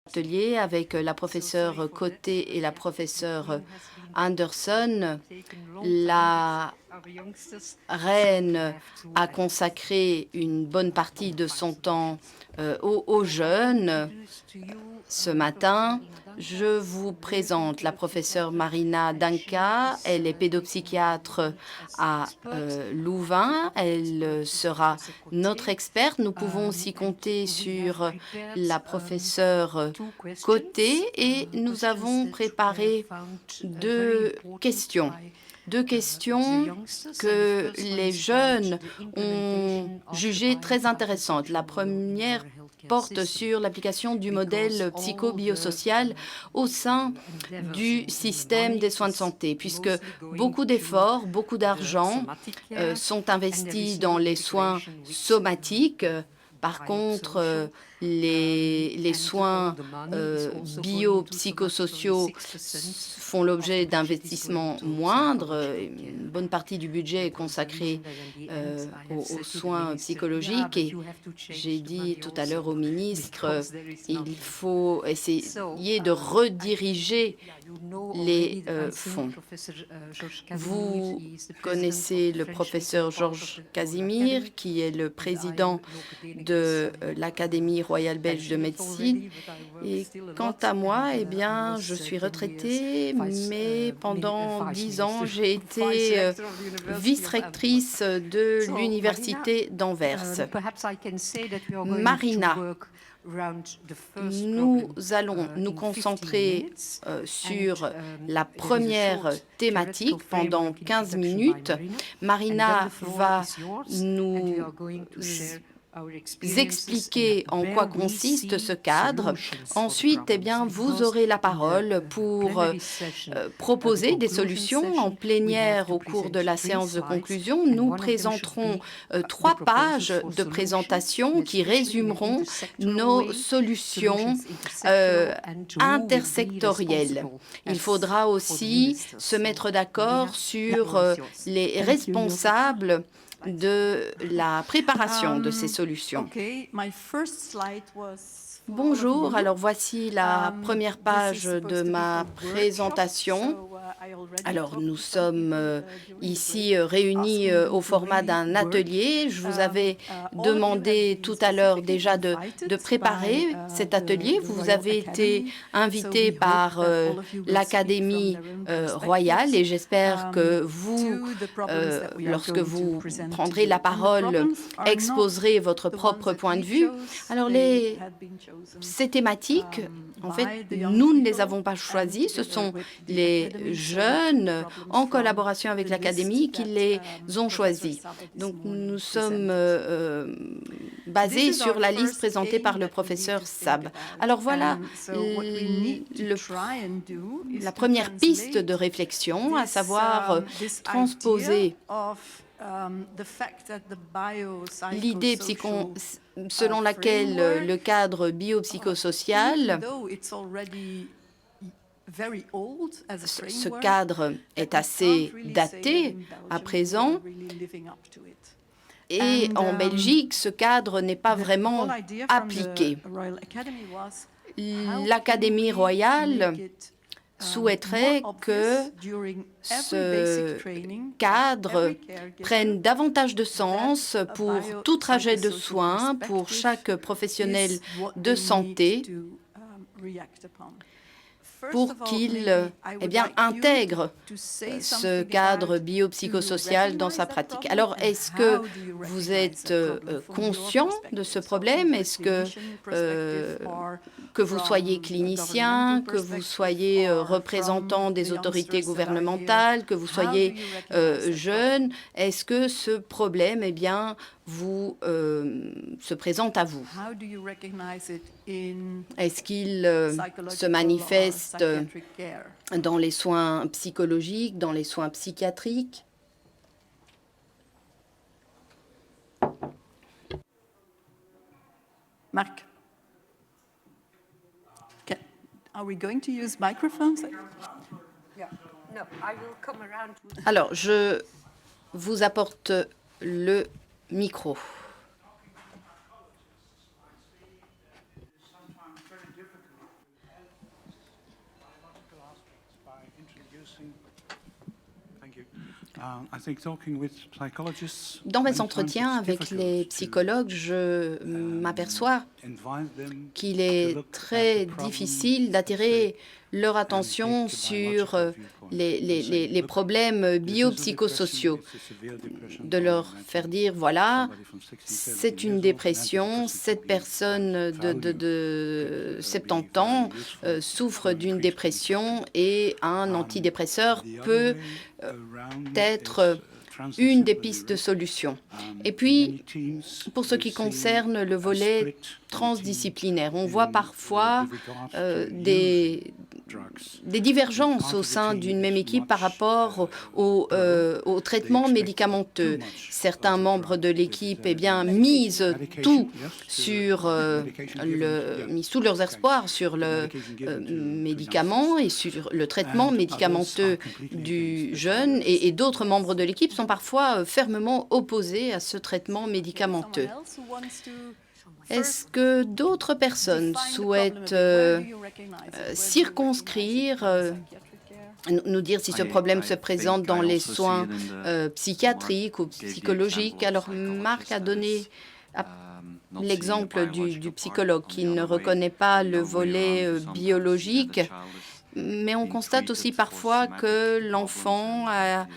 atelier avec la professeure Côté et la professeure Anderson. La reine a consacré une bonne partie de son temps aux jeunes. Ce matin, je vous présente la professeure Marina Danca. Elle est pédopsychiatre à Louvain. Elle sera notre experte. Nous pouvons aussi compter sur la professeure Côté et nous avons préparé deux questions que les jeunes ont jugées très intéressantes. La première porte sur l'application du modèle psycho-biosocial au sein du système des soins de santé, puisque beaucoup d'efforts, beaucoup d'argent sont investis dans les soins somatiques. Par contre, les soins biopsychosociaux font l'objet d'investissements moindres. Une bonne partie du budget est consacrée aux soins psychologiques. Et j'ai dit tout à l'heure au ministre, il faut essayer de rediriger les fonds. Vous connaissez le professeur Georges Casimir, qui est le président de l'Académie royale belge de médecine. Et quant à moi, eh bien, je suis retraitée, mais pendant 10 ans, j'ai été vice-rectrice de l'Université d'Anvers. Marina, nous allons nous concentrer sur la première thématique pendant 15 minutes. Marina va nous expliquer en quoi consiste ce cadre. Ensuite, eh bien, vous aurez la parole pour proposer des solutions en plénière au cours de la séance de conclusion. Nous présenterons 3 pages de présentation qui résumeront nos solutions intersectorielles. Il faudra aussi se mettre d'accord sur les responsables de la préparation de ces solutions. Bonjour, alors voici la première page de ma présentation. Alors nous sommes ici réunis au format d'un atelier. Je vous avais demandé tout à l'heure déjà de préparer cet atelier. Vous avez été invité par l'Académie royale et j'espère que vous, lorsque vous prendrez la parole, exposerez votre propre point de vue. Alors ces thématiques, en fait, nous ne les avons pas choisies. Ce sont les jeunes, en collaboration avec l'Académie, qui les ont choisies. Donc, nous sommes basés sur la liste présentée par le professeur Sab. Alors, voilà la première piste de réflexion, à savoir transposer l'idée selon laquelle le cadre biopsychosocial, ce cadre est assez daté à présent, et en Belgique, ce cadre n'est pas vraiment appliqué. L'Académie royale souhaiterait que ce cadre prenne davantage de sens pour tout trajet de soins, pour chaque professionnel de santé, pour qu'il intègre ce cadre biopsychosocial dans sa pratique. Alors, est-ce que vous êtes conscient de ce problème? Est-ce que vous soyez clinicien, que vous soyez représentant des autorités gouvernementales, que vous soyez jeune, est-ce que ce problème, se présente à vous? Est-ce qu'il se manifeste dans les soins psychologiques, dans les soins psychiatriques? Marc. Are we going to use microphones? Alors, je vous apporte le micro. Dans mes entretiens avec les psychologues, je m'aperçois qu'il est très difficile d'attirer leur attention sur les problèmes biopsychosociaux, de leur faire dire, voilà, c'est une dépression, cette personne de 70 ans souffre d'une dépression et un antidépresseur peut être une des pistes de solution. Et puis, pour ce qui concerne le volet transdisciplinaire, on voit parfois des divergences au sein d'une même équipe par rapport au traitement médicamenteux. Certains membres de l'équipe misent tout misent tous leurs espoirs sur le médicament et sur le traitement médicamenteux du jeune, et d'autres membres de l'équipe sont parfois fermement opposés à ce traitement médicamenteux. Est-ce que d'autres personnes souhaitent circonscrire, nous dire si ce problème se présente dans les soins psychiatriques ou psychologiques? Alors, Marc a donné l'exemple du psychologue qui ne reconnaît pas le volet biologique, mais on constate aussi parfois que l'enfant a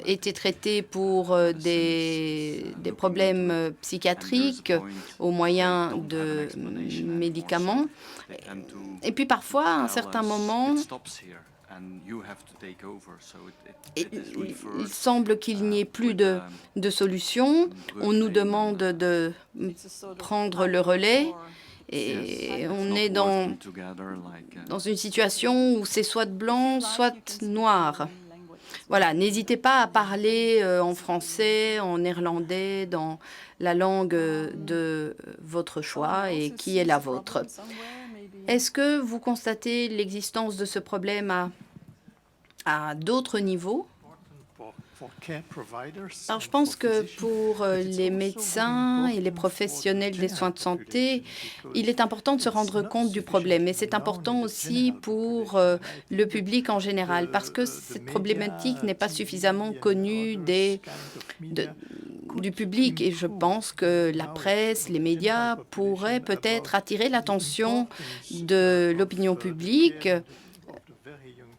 été traité pour des problèmes psychiatriques au moyen de médicaments. Et puis parfois, à un certain moment, il semble qu'il n'y ait plus de solution. On nous demande de prendre le relais. Et on est dans une situation où c'est soit blanc, soit noir. Voilà, n'hésitez pas à parler en français, en néerlandais, dans la langue de votre choix et qui est la vôtre. Est-ce que vous constatez l'existence de ce problème à d'autres niveaux? Alors, je pense que pour les médecins et les professionnels des soins de santé, il est important de se rendre compte du problème. Et c'est important aussi pour le public en général, parce que cette problématique n'est pas suffisamment connue du public. Et je pense que la presse, les médias pourraient peut-être attirer l'attention de l'opinion publique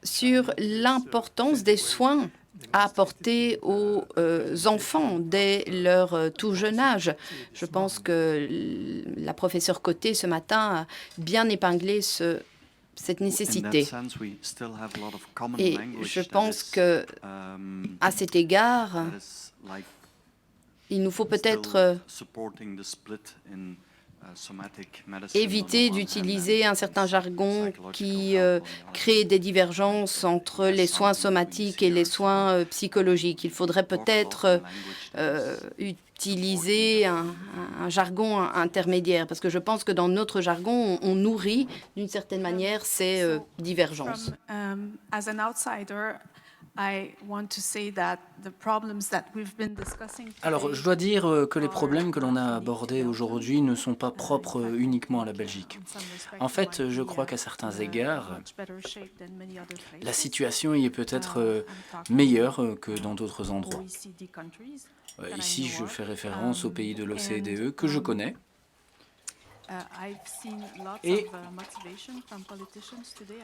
sur l'importance des soins à apporter aux enfants dès leur tout jeune âge. Je pense que la professeure Côté ce matin a bien épinglé cette nécessité. Et je pense que à cet égard, il nous faut peut-être éviter d'utiliser un certain jargon qui crée des divergences entre les soins somatiques et les soins psychologiques. Il faudrait peut-être utiliser un jargon intermédiaire, parce que je pense que dans notre jargon, on nourrit d'une certaine manière ces divergences. Alors, je dois dire que les problèmes que l'on a abordés aujourd'hui ne sont pas propres uniquement à la Belgique. En fait, je crois qu'à certains égards, la situation y est peut-être meilleure que dans d'autres endroits. Ici, je fais référence aux pays de l'OCDE que je connais. Et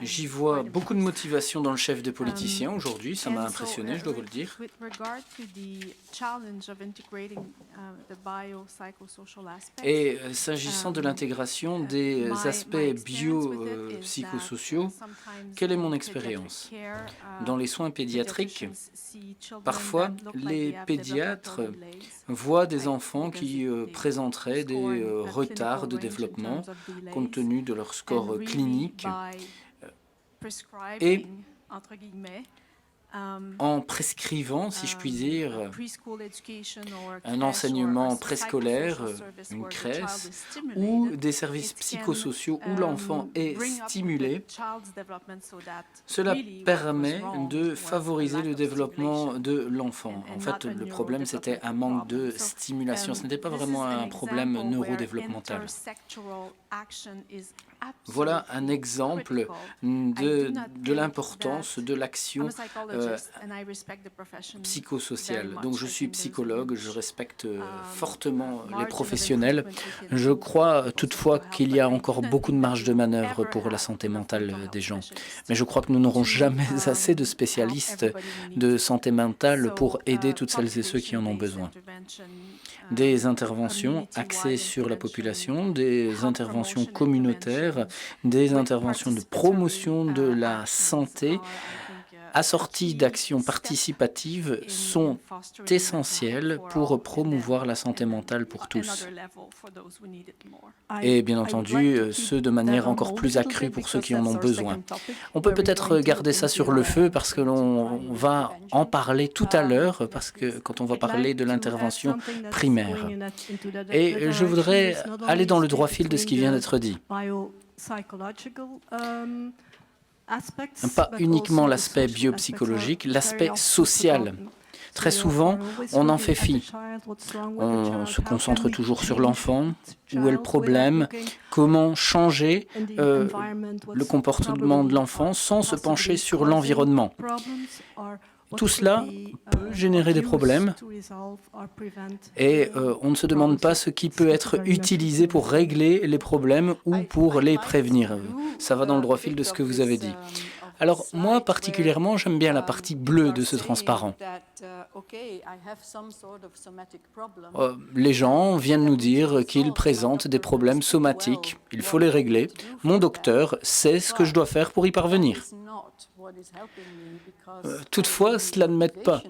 j'y vois beaucoup de motivation dans le chef des politiciens aujourd'hui, ça m'a impressionné, je dois vous le dire. Et s'agissant de l'intégration des aspects biopsychosociaux, quelle est mon expérience? Dans les soins pédiatriques, parfois les pédiatres voient des enfants qui présenteraient des retards de développement compte tenu de leur score clinique et en prescrivant, si je puis dire, un enseignement préscolaire, une crèche ou des services psychosociaux où l'enfant est stimulé, cela permet de favoriser le développement de l'enfant. En fait, le problème, c'était un manque de stimulation. Ce n'était pas vraiment un problème neurodéveloppemental. Voilà un exemple de l'importance de l'action psychosociale. Donc je suis psychologue, je respecte fortement les professionnels. Je crois toutefois qu'il y a encore beaucoup de marge de manœuvre pour la santé mentale des gens. Mais je crois que nous n'aurons jamais assez de spécialistes de santé mentale pour aider toutes celles et ceux qui en ont besoin. Des interventions axées sur la population, des interventions communautaires, des interventions de promotion de la santé, assorties d'actions participatives, sont essentielles pour promouvoir la santé mentale pour tous. Et bien entendu, ce de manière encore plus accrue pour ceux qui en ont besoin. On peut peut-être garder ça sur le feu parce que l'on va en parler tout à l'heure, parce que quand on va parler de l'intervention primaire. Et je voudrais aller dans le droit fil de ce qui vient d'être dit. Pas uniquement l'aspect biopsychologique, l'aspect social. Très souvent, on en fait fi. On se concentre toujours sur l'enfant, où est le problème, comment changer le comportement de l'enfant sans se pencher sur l'environnement. Tout cela peut générer des problèmes et on ne se demande pas ce qui peut être utilisé pour régler les problèmes ou pour les prévenir. Ça va dans le droit fil de ce que vous avez dit. Alors moi particulièrement, j'aime bien la partie bleue de ce transparent. Les gens viennent nous dire qu'ils présentent des problèmes somatiques, il faut les régler. Mon docteur sait ce que je dois faire pour y parvenir. Toutefois, cela ne m'aide pas,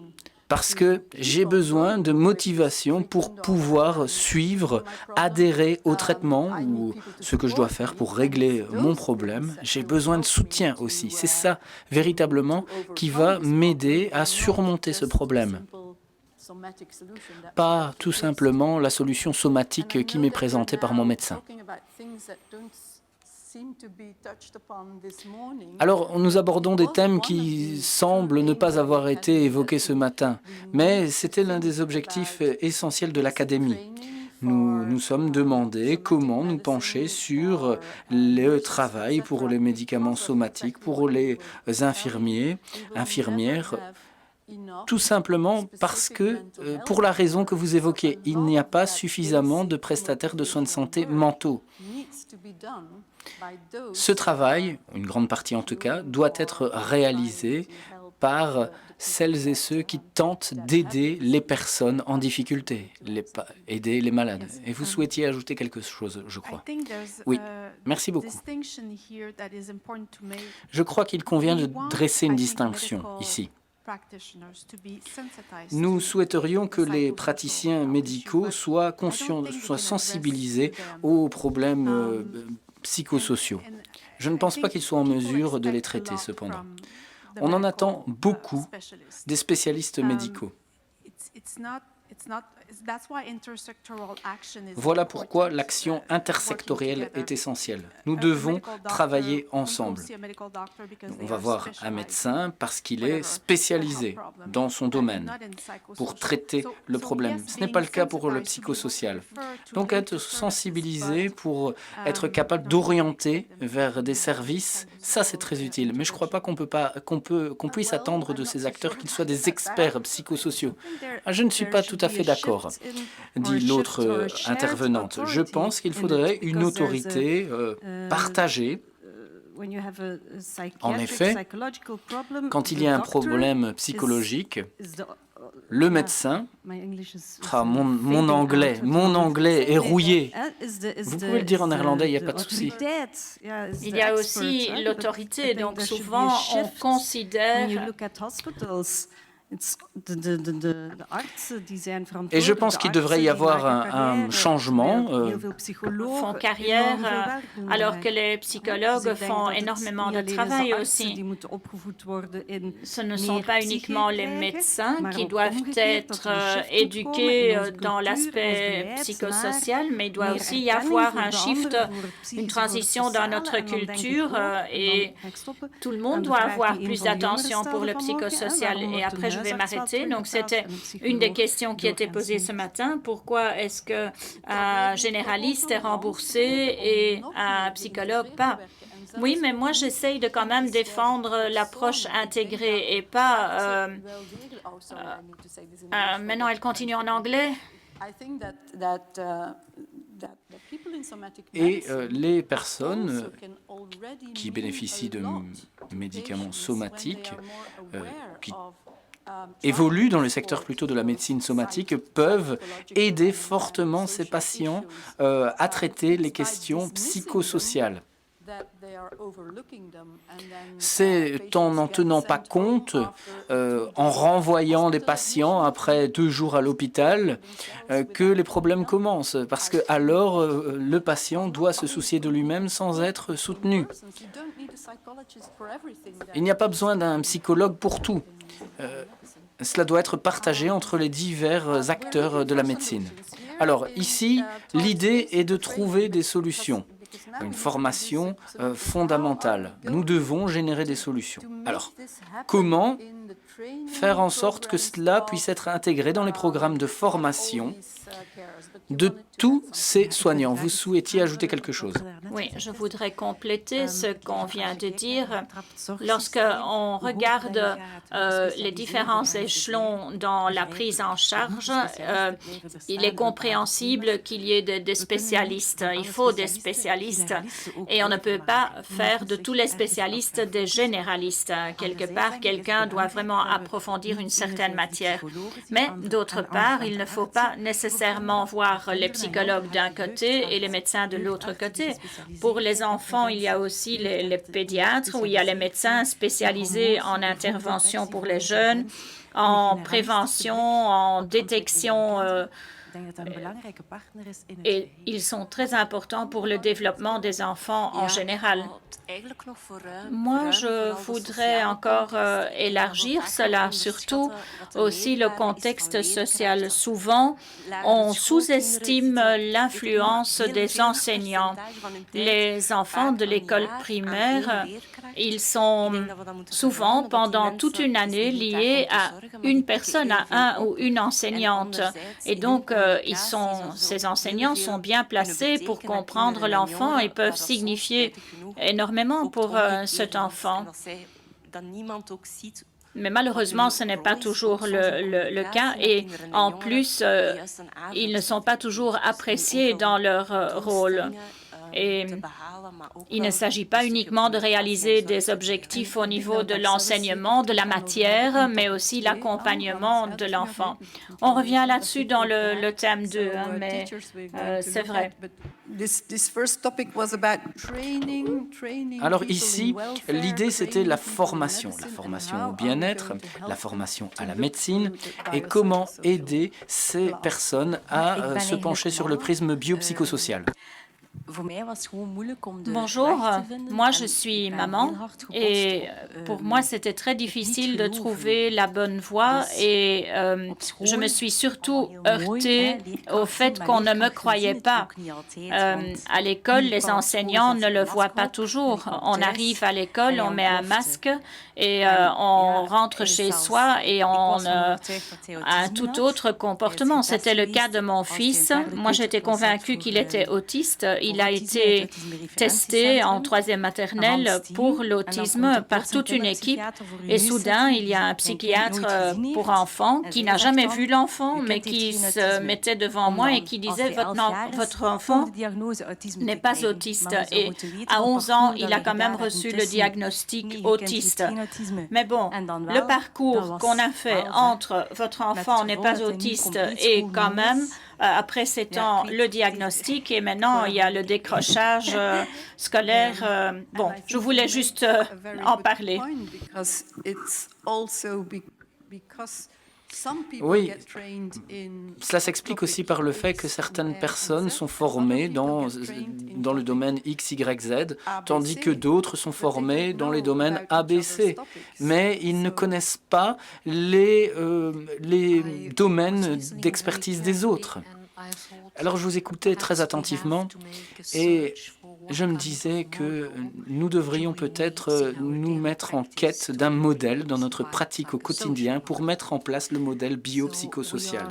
parce que j'ai besoin de motivation pour pouvoir suivre, adhérer au traitement ou ce que je dois faire pour régler mon problème. J'ai besoin de soutien aussi. C'est ça, véritablement, qui va m'aider à surmonter ce problème. Pas tout simplement la solution somatique qui m'est présentée par mon médecin. Alors, nous abordons des thèmes qui semblent ne pas avoir été évoqués ce matin, mais c'était l'un des objectifs essentiels de l'Académie. Nous nous sommes demandé comment nous pencher sur le travail pour les médicaments somatiques, pour les infirmiers, infirmières, tout simplement parce que, pour la raison que vous évoquez, il n'y a pas suffisamment de prestataires de soins de santé mentaux. Ce travail, une grande partie en tout cas, doit être réalisé par celles et ceux qui tentent d'aider les personnes en difficulté, aider les malades. Et vous souhaitiez ajouter quelque chose, je crois. Oui, merci beaucoup. Je crois qu'il convient de dresser une distinction ici. Nous souhaiterions que les praticiens médicaux soient conscients, soient sensibilisés aux problèmes psychosociaux. Je ne pense pas qu'ils soient en mesure de les traiter, cependant. On en attend beaucoup des spécialistes médicaux. Voilà pourquoi l'action intersectorielle est essentielle. Nous devons travailler ensemble. On va voir un médecin parce qu'il est spécialisé dans son domaine pour traiter le problème. Ce n'est pas le cas pour le psychosocial. Donc être sensibilisé pour être capable d'orienter vers des services, ça c'est très utile. Mais je ne crois pas qu'on puisse attendre de ces acteurs qu'ils soient des experts psychosociaux. Je ne suis pas tout à fait d'accord, dit l'autre intervenante. Je pense qu'il faudrait une autorité partagée. En effet, quand il y a un problème psychologique, le médecin, mon anglais est rouillé. Vous pouvez le dire en néerlandais, il n'y a pas de souci. Il y a aussi l'autorité, donc souvent on considère... Et je pense qu'il devrait y avoir un changement. Font carrière, alors que les psychologues font énormément de travail aussi. Ce ne sont pas uniquement les médecins qui doivent être éduqués dans l'aspect psychosocial, mais il doit aussi y avoir un shift, une transition dans notre culture et tout le monde doit avoir plus d'attention pour le psychosocial. Et après, je vais m'arrêter. Donc, c'était une des questions qui était posée ce matin. Pourquoi est-ce qu'un généraliste est remboursé et un psychologue pas? Oui, mais moi, j'essaye de quand même défendre l'approche intégrée et pas... maintenant, elle continue en anglais. Et les personnes qui bénéficient de médicaments somatiques, qui évoluent dans le secteur plutôt de la médecine somatique, peuvent aider fortement ces patients à traiter les questions psychosociales. C'est en n'en tenant pas compte, en renvoyant des patients après 2 jours à l'hôpital, que les problèmes commencent. Parce que alors, le patient doit se soucier de lui-même sans être soutenu. Il n'y a pas besoin d'un psychologue pour tout. Cela doit être partagé entre les divers acteurs de la médecine. Alors ici, l'idée est de trouver des solutions. Une formation fondamentale. Nous devons générer des solutions. Alors, comment faire en sorte que cela puisse être intégré dans les programmes de formation de tous ces soignants? Vous souhaitiez ajouter quelque chose? Oui, je voudrais compléter ce qu'on vient de dire. Lorsqu'on regarde les différents échelons dans la prise en charge, il est compréhensible qu'il y ait des spécialistes. Il faut des spécialistes et on ne peut pas faire de tous les spécialistes des généralistes. Quelque part, quelqu'un doit vraiment approfondir une certaine matière. Mais d'autre part, il ne faut pas nécessairement voir les psychologues d'un côté et les médecins de l'autre côté. Pour les enfants, il y a aussi les pédiatres, où il y a les médecins spécialisés en intervention pour les jeunes, en prévention, en détection. Et ils sont très importants pour le développement des enfants en général. Moi, je voudrais encore élargir cela, surtout aussi le contexte social. Souvent, on sous-estime l'influence des enseignants. Les enfants de l'école primaire, ils sont souvent, pendant toute une année, liés à une personne, à un ou une enseignante. Et donc, ces enseignants sont bien placés pour comprendre l'enfant et peuvent signifier énormément pour cet enfant. Mais malheureusement, ce n'est pas toujours le cas et en plus, ils ne sont pas toujours appréciés dans leur rôle. Et il ne s'agit pas uniquement de réaliser des objectifs au niveau de l'enseignement, de la matière, mais aussi l'accompagnement de l'enfant. On revient là-dessus dans le thème 2, mais c'est vrai. Alors ici, l'idée c'était la formation au bien-être, la formation à la médecine et comment aider ces personnes à se pencher sur le prisme biopsychosocial. Bonjour, moi je suis maman et pour moi c'était très difficile de trouver la bonne voie et je me suis surtout heurtée au fait qu'on ne me croyait pas. À l'école, les enseignants ne le voient pas toujours. On arrive à l'école, on met un masque et on rentre chez soi et on a un tout autre comportement. C'était le cas de mon fils. Moi j'étais convaincue qu'il était autiste. Il a été testé en 3e maternelle pour l'autisme par toute une équipe. Et soudain, il y a un psychiatre pour enfants qui n'a jamais vu l'enfant, mais qui se mettait devant moi et qui disait « Votre enfant n'est pas autiste. » Et à 11 ans, il a quand même reçu le diagnostic autiste. Mais bon, le parcours qu'on a fait entre « Votre enfant n'est pas autiste » et quand même après 7 ans, le diagnostic et maintenant, il y a le décrochage scolaire. Bon, je voulais juste en parler. Oui, cela s'explique aussi par le fait que certaines personnes sont formées dans le domaine X, Y, Z, tandis que d'autres sont formées dans les domaines A, B, C. Mais ils ne connaissent pas les domaines d'expertise des autres. Alors je vous écoutais très attentivement et je me disais que nous devrions peut-être nous mettre en quête d'un modèle dans notre pratique au quotidien pour mettre en place le modèle biopsychosocial.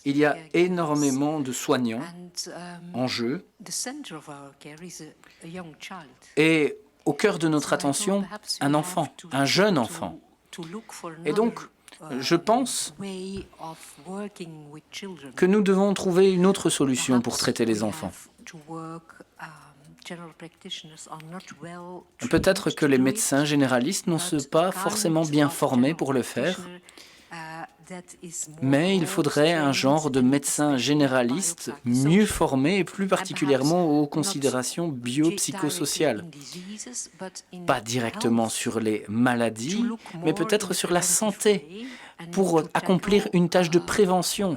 Il y a énormément de soignants en jeu et au cœur de notre attention, un enfant, un jeune enfant. Et donc, je pense que nous devons trouver une autre solution pour traiter les enfants. Peut-être que les médecins généralistes ne sont pas forcément bien formés pour le faire, mais il faudrait un genre de médecin généraliste mieux formé et plus particulièrement aux considérations biopsychosociales. Pas directement sur les maladies, mais peut-être sur la santé, pour accomplir une tâche de prévention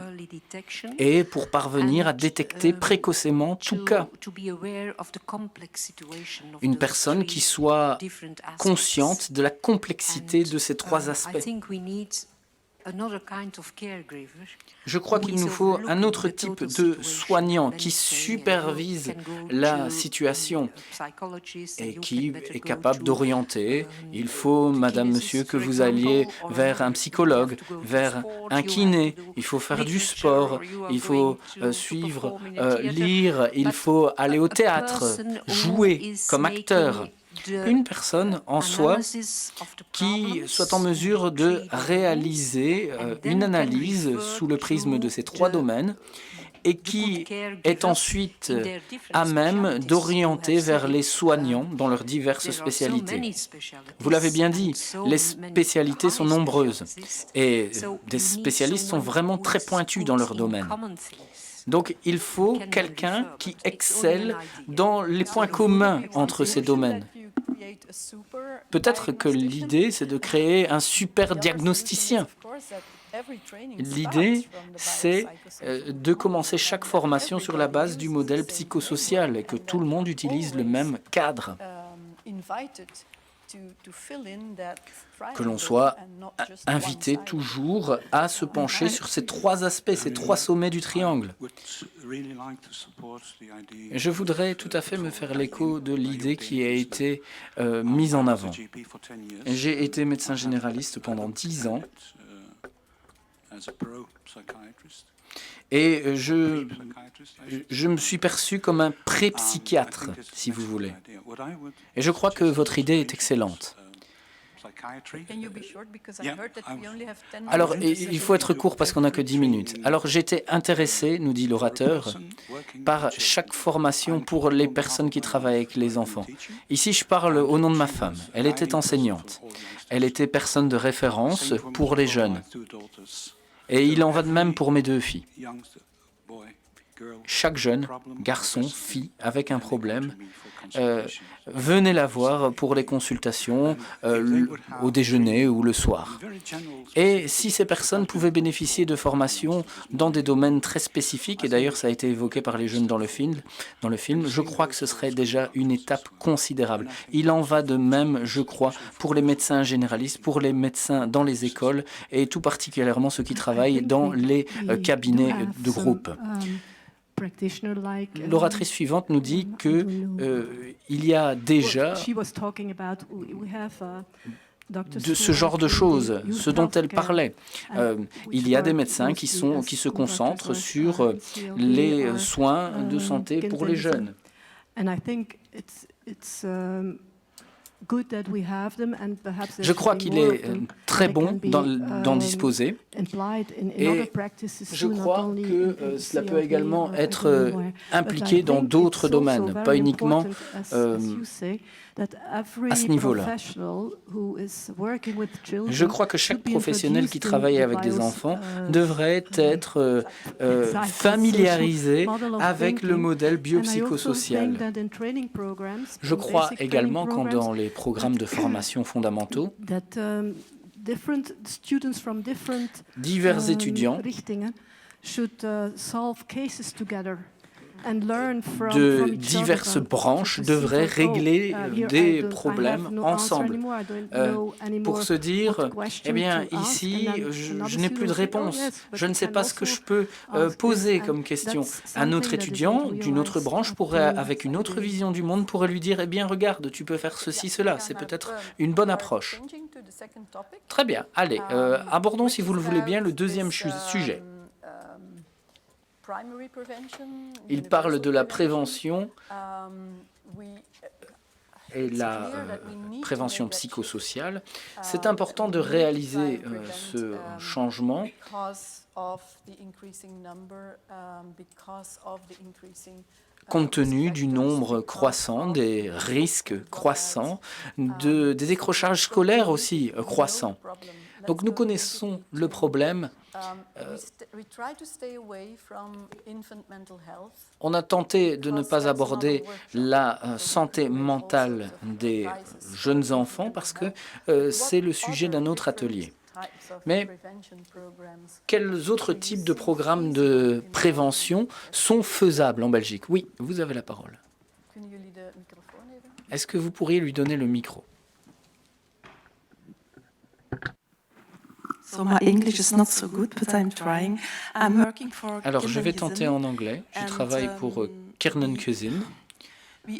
et pour parvenir à détecter précocement tout cas. Une personne qui soit consciente de la complexité de ces trois aspects. Je crois qu'il nous faut un autre type de soignant qui supervise la situation et qui est capable d'orienter. Il faut, madame, monsieur, que vous alliez vers un psychologue, vers un kiné. Il faut faire du sport, il faut suivre, lire, il faut aller au théâtre, jouer comme acteur. Une personne en soi qui soit en mesure de réaliser une analyse sous le prisme de ces trois domaines et qui est ensuite à même d'orienter vers les soignants dans leurs diverses spécialités. Vous l'avez bien dit, les spécialités sont nombreuses et des spécialistes sont vraiment très pointus dans leur domaine. Donc, il faut quelqu'un qui excelle dans les points communs entre ces domaines. Peut-être que l'idée, c'est de créer un super diagnosticien. L'idée, c'est de commencer chaque formation sur la base du modèle psychosocial et que tout le monde utilise le même cadre. Que l'on soit invité toujours à se pencher sur ces trois aspects, ces trois sommets du triangle. Je voudrais tout à fait me faire l'écho de l'idée qui a été mise en avant. J'ai été médecin généraliste pendant 10 ans et je me suis perçu comme un pré-psychiatre, si vous voulez. Et je crois que votre idée est excellente. Alors, il faut être court parce qu'on n'a que 10 minutes. Alors, j'étais intéressé, nous dit l'orateur, par chaque formation pour les personnes qui travaillent avec les enfants. Ici, je parle au nom de ma femme. Elle était enseignante. Elle était personne de référence pour les jeunes. Et il en va de même pour mes 2 filles. Chaque jeune, garçon, fille, avec un problème, venez la voir pour les consultations au déjeuner ou le soir. Et si ces personnes pouvaient bénéficier de formations dans des domaines très spécifiques, et d'ailleurs ça a été évoqué par les jeunes dans le film, je crois que ce serait déjà une étape considérable. Il en va de même, je crois, pour les médecins généralistes, pour les médecins dans les écoles, et tout particulièrement ceux qui travaillent dans les cabinets de groupe. L'oratrice suivante nous dit que il y a déjà de ce genre de choses, ce dont elle parlait. Il y a des médecins qui se concentrent sur les soins de santé pour les jeunes. Je crois qu'il est très bon d'en disposer et je crois que cela peut également être impliqué dans d'autres domaines, pas uniquement à ce niveau-là. Je crois que chaque professionnel qui travaille avec des enfants devrait être familiarisé avec le modèle biopsychosocial. Je crois également qu'en dans les programmes de formation fondamentaux, divers étudiants de diverses branches devraient régler des problèmes ensemble pour se dire, eh bien, ici, je n'ai plus de réponse. Je ne sais pas ce que je peux poser comme question. Un autre étudiant d'une autre branche pourrait, avec une autre vision du monde, pourrait lui dire, eh bien, regarde, tu peux faire ceci, cela. C'est peut-être une bonne approche. Très bien. Allez, abordons, si vous le voulez bien, le deuxième sujet. Il parle de la prévention et la prévention psychosociale. C'est important de réaliser ce changement compte tenu du nombre croissant, des risques croissants, des décrochages scolaires aussi croissants. Donc nous connaissons le problème. On a tenté de ne pas aborder la santé mentale des jeunes enfants parce que c'est le sujet d'un autre atelier. Mais quels autres types de programmes de prévention sont faisables en Belgique? Oui, vous avez la parole. Est-ce que vous pourriez lui donner le micro? Alors, je vais tenter en anglais. Je travaille pour Kernen Cuisine. Je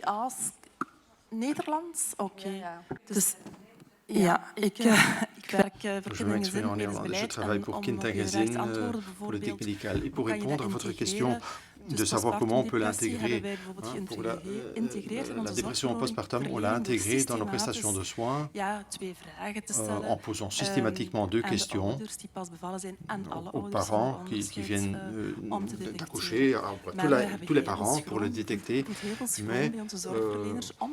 vais m'exprimer en néerlandais. Je travaille pour Kindagazine, politique médicale. Et pour répondre à votre question de savoir comment on peut l'intégrer pour la dépression postpartum, on l'a intégré dans nos prestations de soins en posant systématiquement deux questions aux parents qui viennent d'accoucher, tous les parents pour le détecter, mais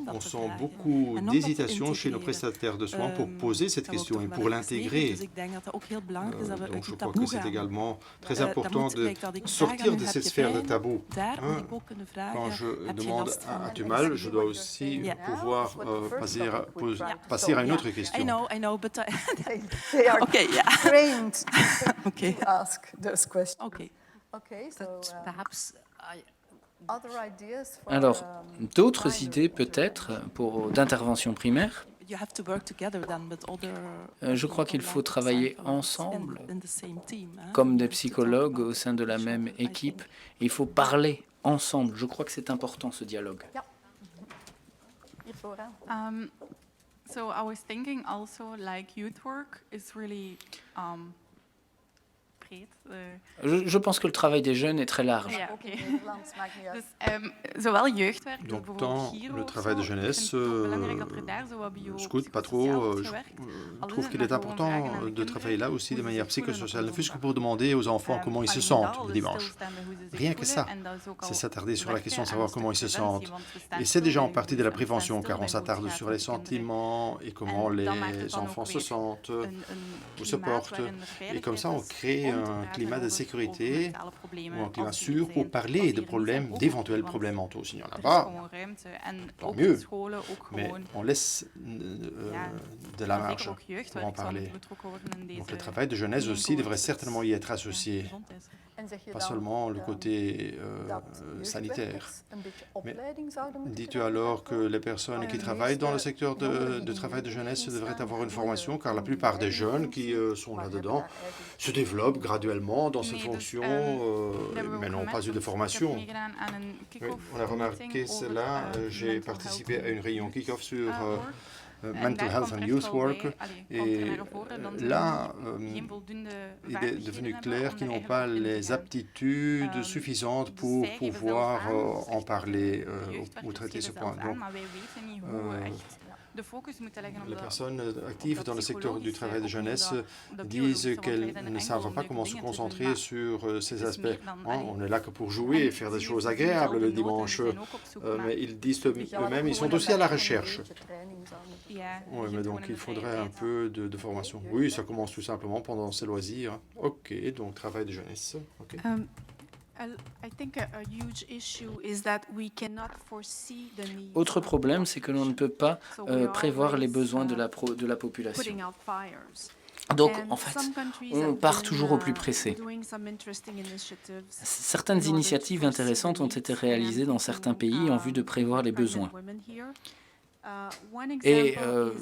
on sent beaucoup d'hésitation chez nos prestataires de soins pour poser cette question et pour l'intégrer. Donc je crois que c'est également très important de sortir de cette sphère de tabou. Quand je demande à Tumal, je dois aussi pouvoir passer à une autre question. They are trained to ask those questions. Alors, d'autres idées peut-être d'intervention primaire? Je crois qu'il faut travailler ensemble, comme des psychologues au sein de la même équipe. Il faut parler ensemble. Je crois que c'est important, ce dialogue. So I was thinking also like youth work is really Je pense que le travail des jeunes est très large. Donc, dans le travail de jeunesse, scout, pas trop, je trouve qu'il est important de travailler là aussi de manière psychosociale, ne fût-ce que pour demander aux enfants comment ils se sentent le dimanche. Rien que ça, c'est s'attarder sur la question de savoir comment ils se sentent. Et c'est déjà en partie de la prévention, car on s'attarde sur les sentiments et comment les enfants se sentent ou se portent. Et comme ça, on crée un climat de sécurité ou un climat sûr pour parler de problèmes, d'éventuels problèmes mentaux. S'il y en a pas, tant mieux, mais on laisse de la marge pour en parler. Donc le travail de jeunesse aussi devrait certainement y être associé, pas seulement le côté sanitaire. Mais dis-tu alors que les personnes qui travaillent dans le secteur de travail de jeunesse devraient avoir une formation, car la plupart des jeunes qui sont là-dedans se développent graduellement dans cette fonction, mais n'ont pas eu de formation. Oui, on a remarqué cela. J'ai participé à une réunion kick-off sur Mental Health and Youth Work, et là, il est devenu clair qu'ils n'ont pas les aptitudes suffisantes pour pouvoir en parler ou traiter ce point. Donc, les personnes actives dans le secteur du travail de jeunesse disent qu'elles ne savent pas comment se concentrer sur ces aspects. On est là que pour jouer et faire des choses agréables le dimanche, mais ils disent eux-mêmes, ils sont aussi à la recherche. Oui, mais donc il faudrait un peu de formation. Oui, ça commence tout simplement pendant ces loisirs. Ok, donc travail de jeunesse. Okay. Autre problème, c'est que l'on ne peut pas prévoir les besoins de la population. Donc, en fait, on part toujours au plus pressé. Certaines initiatives intéressantes ont été réalisées dans certains pays en vue de prévoir les besoins. Et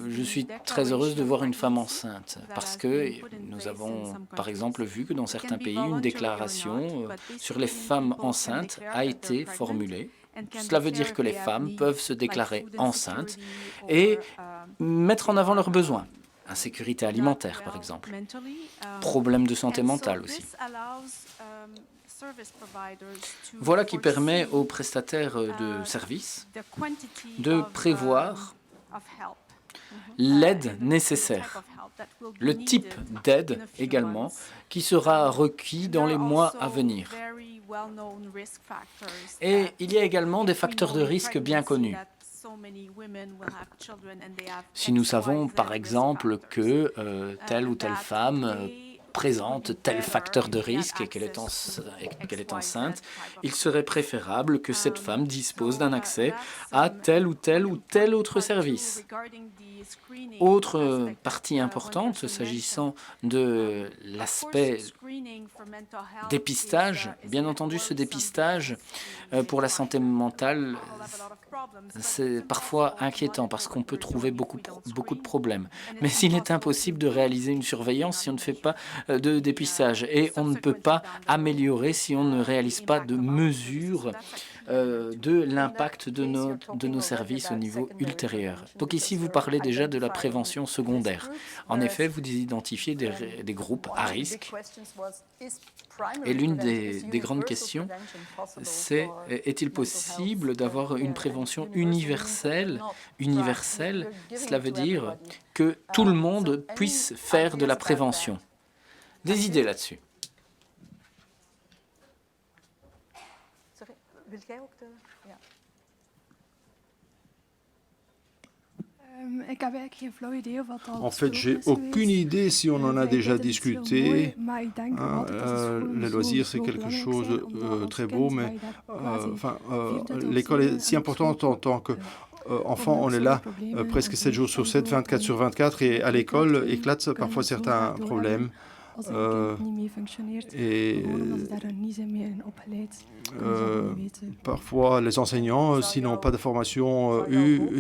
je suis très heureuse de voir une femme enceinte parce que nous avons, par exemple, vu que dans certains pays, une déclaration sur les femmes enceintes a été formulée. Cela veut dire que les femmes peuvent se déclarer enceintes et mettre en avant leurs besoins. Insécurité alimentaire, par exemple. Problèmes de santé mentale aussi. Voilà qui permet aux prestataires de services de prévoir l'aide nécessaire, le type d'aide également, qui sera requis dans les mois à venir. Et il y a également des facteurs de risque bien connus. Si nous savons, par exemple, que telle ou telle femme présente tel facteur de risque et qu'elle est enceinte, il serait préférable que cette femme dispose d'un accès à tel ou tel autre service. Autre partie importante, s'agissant de l'aspect dépistage, bien entendu, ce dépistage pour la santé mentale, c'est parfois inquiétant parce qu'on peut trouver beaucoup de problèmes. Mais il est impossible de réaliser une surveillance si on ne fait pas de dépistage et on ne peut pas améliorer si on ne réalise pas de mesures de l'impact de nos services au niveau ultérieur. Donc ici, vous parlez déjà de la prévention secondaire. En effet, vous identifiez des groupes à risque. Et l'une des grandes questions, c'est est-il possible d'avoir une prévention universelle? Universelle, cela veut dire que tout le monde puisse faire de la prévention. Des idées là-dessus? En fait, j'ai aucune idée si on en a déjà discuté. Les loisirs, c'est quelque chose de très beau, mais l'école est si importante en tant qu'enfant. On est là presque 7 jours sur 7, 24 sur 24, et à l'école éclatent parfois certains problèmes. Parfois, les enseignants, s'ils n'ont pas de formation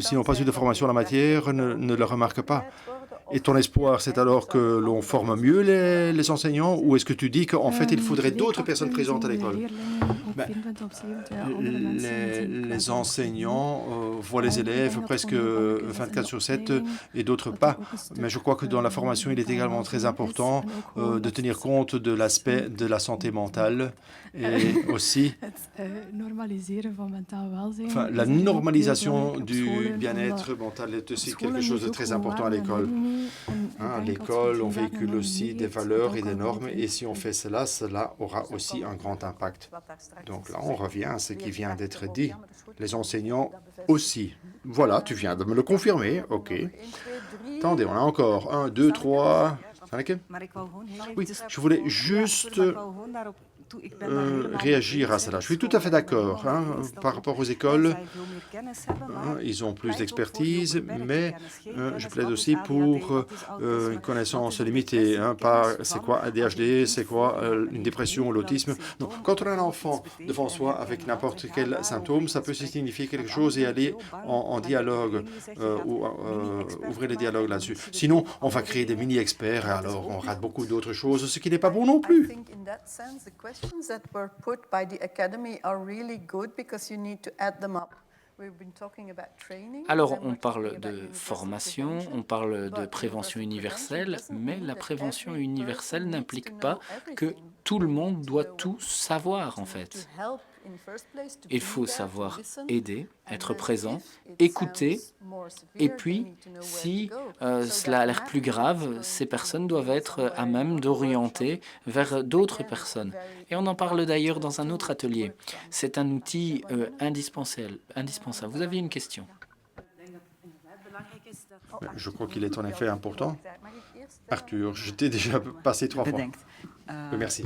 s'ils n'ont pas eu de formation en la matière, ne le remarquent pas. Et ton espoir, c'est alors que l'on forme mieux les enseignants, ou est-ce que tu dis qu'en fait, il faudrait d'autres personnes présentes à l'école? Les enseignants voient les élèves presque 24 sur 7 et d'autres pas. Mais je crois que dans la formation, il est également très important de tenir compte de l'aspect de la santé mentale et aussi la normalisation du bien-être mental est aussi quelque chose de très important à l'école. À l'école, on véhicule aussi des valeurs et des normes, et si on fait cela, cela aura aussi un grand impact. Donc là, on revient à ce qui vient d'être dit. Les enseignants aussi. Voilà, tu viens de me le confirmer. OK. Attendez, on a encore 1, 2, 3... Oui, je voulais juste réagir à cela. Je suis tout à fait d'accord par rapport aux écoles. Ils ont plus d'expertise, mais je plaide aussi pour une connaissance limitée. C'est quoi ADHD, c'est quoi une dépression, l'autisme. Quand on a un enfant devant soi avec n'importe quel symptôme, ça peut signifier quelque chose et aller en dialogue ou ouvrir le dialogue là-dessus. Sinon, on va créer des mini-experts et alors on rate beaucoup d'autres choses, ce qui n'est pas bon non plus. That were put by the academy are really good because you need to add them up. Alors, on parle de formation, on parle de prévention universelle, mais la prévention universelle n'implique pas que tout le monde doit tout savoir, en fait. Il faut savoir aider, être présent, écouter, et puis, si cela a l'air plus grave, ces personnes doivent être à même d'orienter vers d'autres personnes. Et on en parle d'ailleurs dans un autre atelier. C'est un outil indispensable. Vous aviez une question? Je crois qu'il est en effet important. Arthur, je t'ai déjà passé 3 fois. Merci.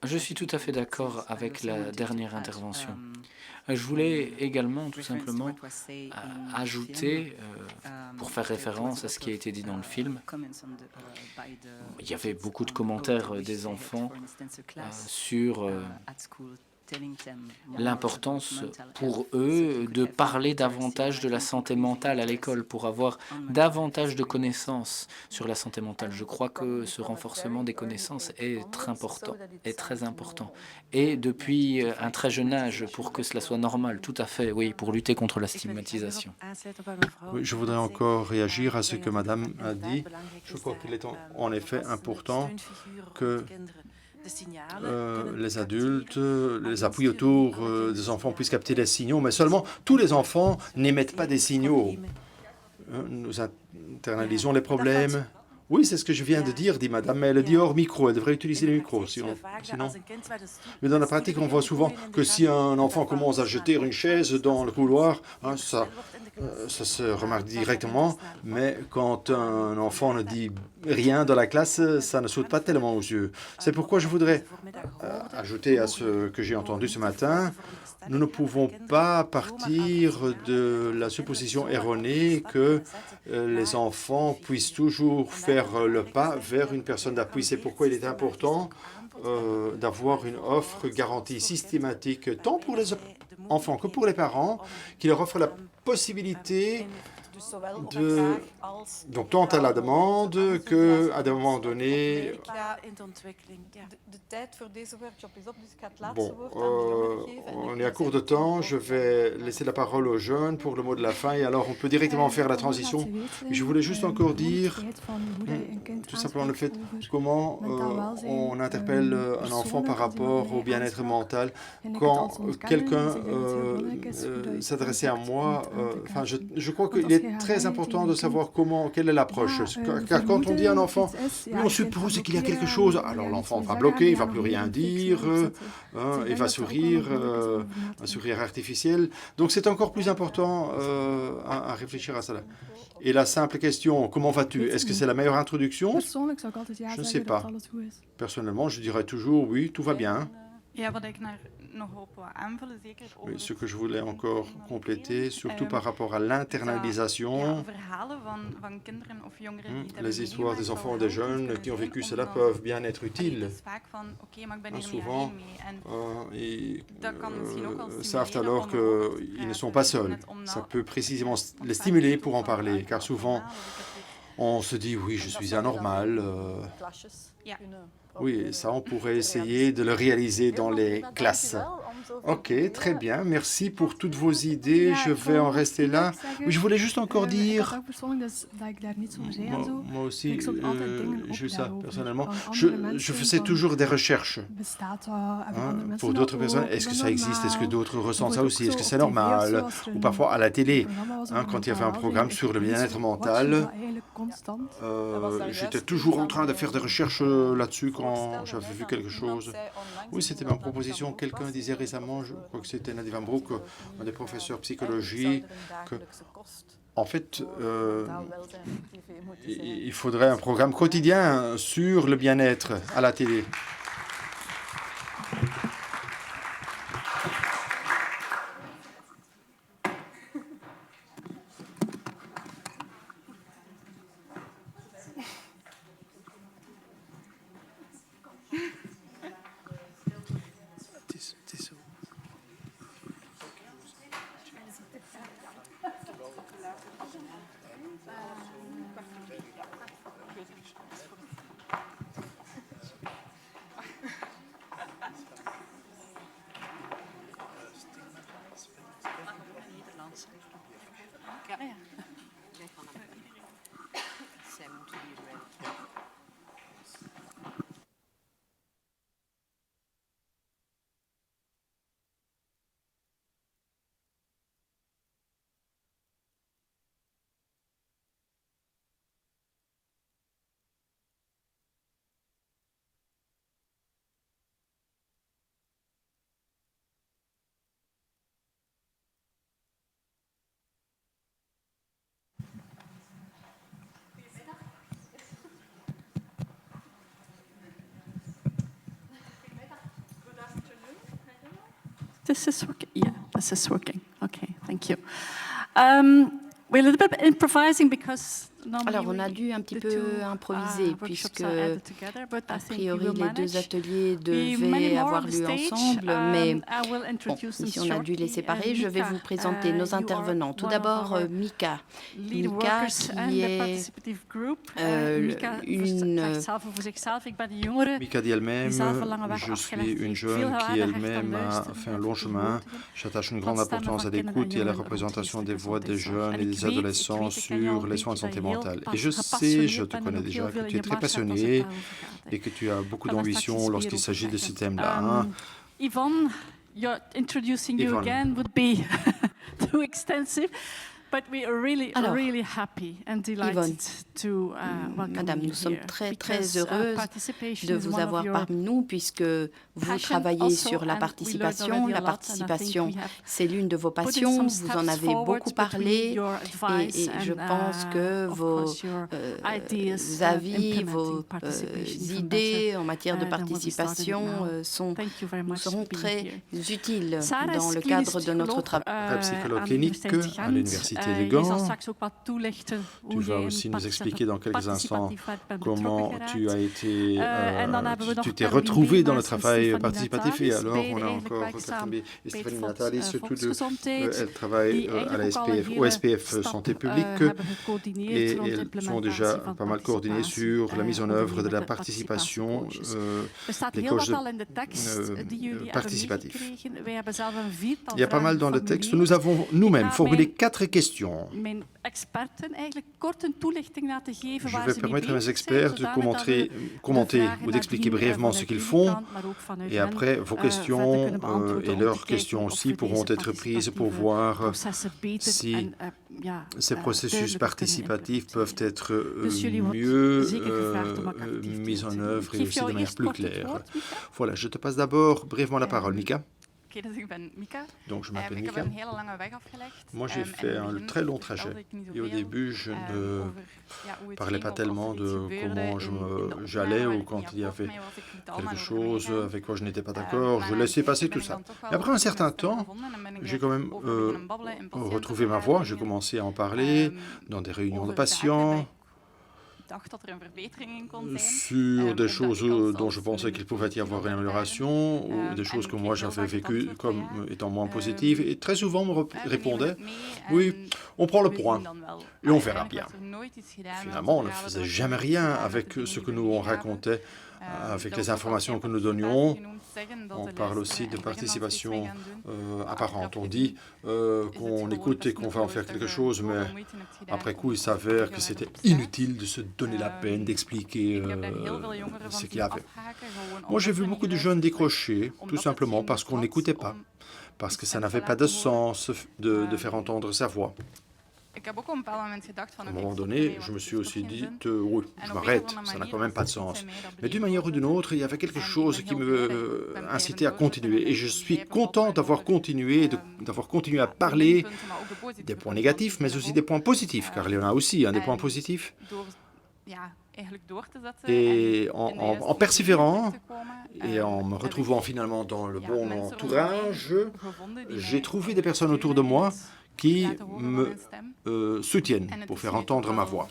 Je suis tout à fait d'accord avec la dernière intervention. Je voulais également, tout simplement, ajouter, pour faire référence à ce qui a été dit dans le film, il y avait beaucoup de commentaires des enfants sur l'importance pour eux de parler davantage de la santé mentale à l'école pour avoir davantage de connaissances sur la santé mentale. Je crois que ce renforcement des connaissances est très important. Et depuis un très jeune âge, pour que cela soit normal, tout à fait, oui, pour lutter contre la stigmatisation. Oui, je voudrais encore réagir à ce que Madame a dit. Je crois qu'il est en effet important que les adultes, les appuis autour des enfants puissent capter les signaux, mais seulement tous les enfants n'émettent pas des signaux. Nous internalisons les problèmes. Oui, c'est ce que je viens de dire, dit Madame, mais elle dit hors micro, elle devrait utiliser le micro, sinon. Mais dans la pratique, on voit souvent que si un enfant commence à jeter une chaise dans le couloir, ça se remarque directement, mais quand un enfant ne dit rien dans la classe, ça ne saute pas tellement aux yeux. C'est pourquoi je voudrais ajouter à ce que j'ai entendu ce matin, nous ne pouvons pas partir de la supposition erronée que les enfants puissent toujours faire le pas vers une personne d'appui. C'est pourquoi il est important d'avoir une offre garantie systématique, tant pour les enfants que pour les parents, qui leur offre la possibilité de, donc tant à la demande qu'à des moments donnés. Bon, on est à court de temps, je vais laisser la parole aux jeunes pour le mot de la fin et alors on peut directement faire la transition. Je voulais juste encore dire, tout simplement le fait, comment on interpelle un enfant par rapport au bien-être mental. Quand quelqu'un s'adressait à moi, je crois qu'il est très important de savoir quelle est l'approche. Car quand on dit à un enfant, on suppose qu'il y a quelque chose, alors l'enfant va bloquer, il ne va plus rien dire, il va sourire, un sourire artificiel. Donc c'est encore plus important à réfléchir à cela. Et la simple question, comment vas-tu? Est-ce que c'est la meilleure introduction? Je ne sais pas. Personnellement, je dirais toujours, oui, tout va bien. Oui, ce que je voulais encore compléter, surtout par rapport à l'internalisation, les histoires des enfants ou des jeunes qui ont vécu cela peuvent bien être utiles. Souvent, ils savent alors qu'ils ne sont pas seuls. Ça peut précisément les stimuler pour en parler, car souvent, on se dit, oui, je suis anormal. Oui, ça, on pourrait essayer de le réaliser dans les classes. Ok, très bien. Merci pour toutes vos idées. Je vais en rester là. Je voulais juste encore dire, moi aussi, je ça personnellement, je faisais toujours des recherches pour d'autres personnes. Est-ce que ça existe? Est-ce que d'autres ressentent ça aussi? Est-ce que c'est normal? Ou parfois à la télé, quand il y avait un programme sur le bien-être mental, j'étais toujours en train de faire des recherches là-dessus quand j'avais vu quelque chose. Oui, c'était ma proposition. Quelqu'un disait récemment, je crois que c'était Nadia Van Broek, un des professeurs de psychologie, que, en fait, il faudrait un programme quotidien sur le bien-être à la télé. This is working. Yeah, this is working. Okay, thank you. We're a little bit improvising because Alors, on a dû un petit peu improviser puisque, a priori, les deux ateliers devaient avoir lieu ensemble, mais bon, ici on a dû les séparer. Je vais vous présenter nos intervenants. Tout d'abord, Mika. Mika qui est Mika dit elle-même, je suis une jeune qui elle-même a fait un long chemin. J'attache une grande importance à l'écoute et à la représentation des voix des jeunes et des adolescents sur les soins de santé mentale. Et je sais, je te connais déjà, que tu es très passionné et que tu as beaucoup d'ambition lorsqu'il s'agit de ce thème-là. Hein? Yvonne, introducing you again would be too extensive. But we are really happy and delighted to welcome Madame, you nous sommes here, très because, heureuses participation de is vous one of avoir your parmi nous puisque vous travaillez sur la participation. La participation, c'est l'une de vos passions. Vous en avez beaucoup parlé et je pense que vos avis, vos idées en matière de participation seront très utiles dans le cadre de notre travail. Psychologue clinique à l'Université de Gand. Tu vas aussi nous expliquer dans quelques instants comment tu as été, tu t'es retrouvé dans le travail participatif. Et alors, on a encore Stéphanie Nathalie, surtout elle travaille à la au SPF Santé publique et elles sont déjà pas mal coordonnées sur la mise en œuvre de la participation, des coachs participatifs. Il y a pas mal dans le texte. Nous avons nous-mêmes formulé 4 questions. Je vais permettre à mes experts de commenter ou d'expliquer brièvement ce qu'ils font. Et après, vos questions et leurs questions aussi pourront être prises pour voir si ces processus participatifs peuvent être mieux mis en œuvre et aussi de manière plus claire. Voilà, je te passe d'abord brièvement la parole, Mika. Donc, je m'appelle Mika. Moi, j'ai fait un très long trajet. Et au début, je ne parlais pas tellement de comment j'allais ou quand il y avait quelque chose avec quoi je n'étais pas d'accord. Je laissais passer tout ça. Et après un certain temps, j'ai quand même retrouvé ma voix. J'ai commencé à en parler dans des réunions de patients, sur des choses dont je pensais qu'il pouvait y avoir une amélioration ou des choses que moi j'avais vécues comme étant moins positives. Et très souvent, on me répondait « Oui, on prend le point et on verra bien ». Finalement, on ne faisait jamais rien avec ce que nous on racontait, avec les informations que nous donnions. On parle aussi de participation apparente. On dit qu'on écoute et qu'on va en faire quelque chose, mais après coup, il s'avère que c'était inutile de se donner la peine d'expliquer ce qu'il y avait. Moi, j'ai vu beaucoup de jeunes décrocher, tout simplement parce qu'on n'écoutait pas, parce que ça n'avait pas de sens de faire entendre sa voix. À un moment donné, je me suis aussi dit, oui, je m'arrête, ça n'a quand même pas de sens. Mais d'une manière ou d'une autre, il y avait quelque chose qui me incitait à continuer. Et je suis content d'avoir continué à parler des points négatifs, mais aussi des points positifs, car il y en a aussi des points positifs. Et en persévérant et en me retrouvant finalement dans le bon entourage, j'ai trouvé des personnes autour de moi qui me soutiennent pour faire entendre ma voix.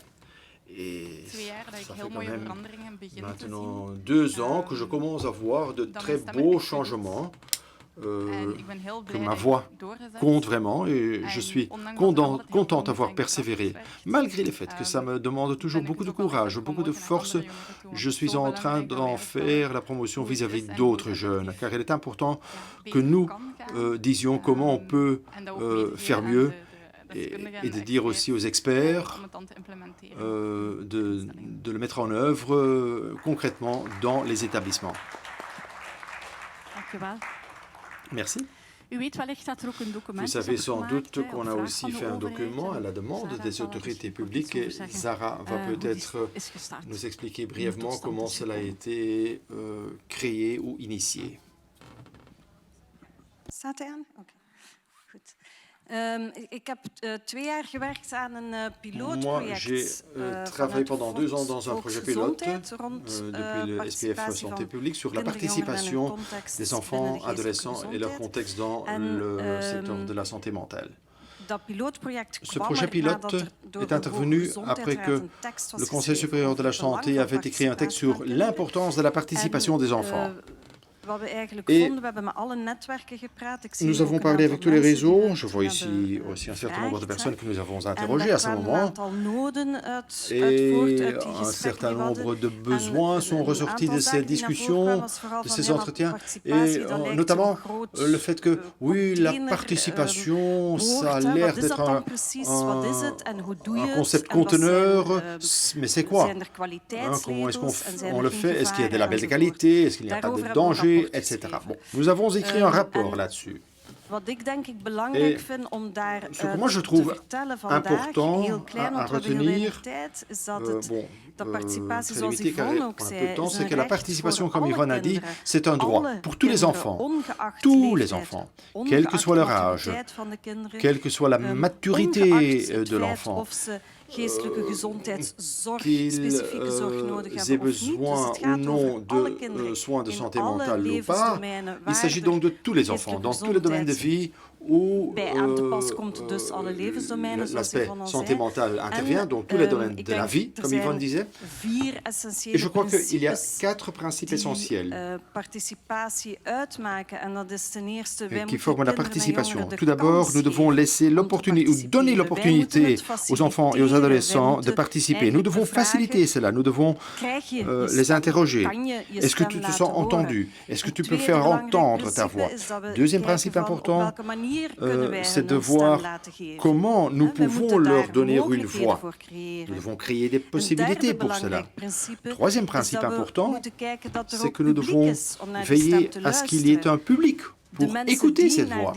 Et ça fait quand même maintenant 2 ans que je commence à voir de très beaux changements, que ma voix compte vraiment et je suis content d'avoir persévéré. Malgré le fait que ça me demande toujours beaucoup de courage, beaucoup de force, je suis en train d'en faire la promotion vis-à-vis d'autres jeunes, car il est important que nous disions comment on peut faire mieux et de dire aussi aux experts de le mettre en œuvre concrètement dans les établissements. Merci. Vous savez sans doute qu'on a aussi fait un document à la demande des autorités publiques et Zara va peut-être nous expliquer brièvement comment cela a été créé ou initié. Staat hij aan? Oké, goed. Moi, j'ai travaillé pendant 2 ans dans un projet pilote depuis le SPF Santé publique sur la participation des enfants, adolescents et leur contexte dans le secteur de la santé mentale. Ce projet pilote est intervenu après que le Conseil supérieur de la santé avait écrit un texte sur l'importance de la participation des enfants. Et nous avons parlé avec tous les réseaux. Je vois ici aussi un certain nombre de personnes que nous avons interrogées à ce moment. Et un certain nombre de besoins sont ressortis de ces discussions, de ces entretiens. Et notamment le fait que, oui, la participation, ça a l'air d'être un concept conteneur. Mais c'est quoi? Comment est-ce qu'on le fait? Est-ce qu'il y a des labels de qualité? Est-ce qu'il n'y a pas de danger? Etc. Bon, nous avons écrit un rapport là-dessus. Et ce que moi je trouve important à retenir, très limité car on a peu de temps, c'est que la participation, comme Yvonne a dit, c'est un droit pour tous les enfants, quel que soit leur âge, quelle que soit la maturité de l'enfant, qu'ils aient besoin ou non de soins de santé mentale ou pas. Il s'agit donc de tous les enfants, dans tous les domaines de vie où l'aspect santé mentale intervient, donc tous les domaines de la vie, comme Yvonne disait. Et je crois qu'il y a 4 principes essentiels qui forment la participation. Tout d'abord, nous devons laisser l'opportunité ou donner l'opportunité aux enfants et aux adolescents de participer. Nous devons faciliter cela, nous devons les interroger. Est-ce que tu te sens entendu? Est-ce que tu peux faire entendre ta voix? Deuxième principe important, c'est de voir comment nous pouvons leur donner une voix. Nous devons créer des possibilités pour cela. Troisième principe important, c'est que nous devons veiller à ce qu'il y ait un public pour écouter cette voix.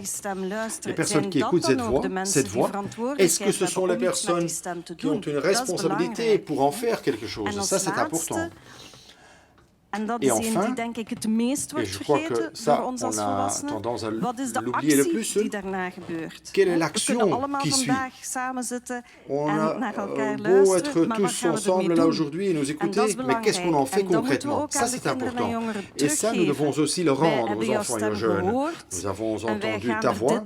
Les personnes qui écoutent cette voix, est-ce que ce sont les personnes qui ont une responsabilité pour en faire quelque chose? Ça, c'est important. Et enfin, et je crois que ça, on a tendance à l'oublier le plus, quelle est l'action qui suit? On a beau être tous ensemble là aujourd'hui et nous écouter, mais qu'est-ce qu'on en fait concrètement? Ça, c'est important. Et ça, nous devons aussi le rendre aux enfants et aux jeunes. Nous avons entendu ta voix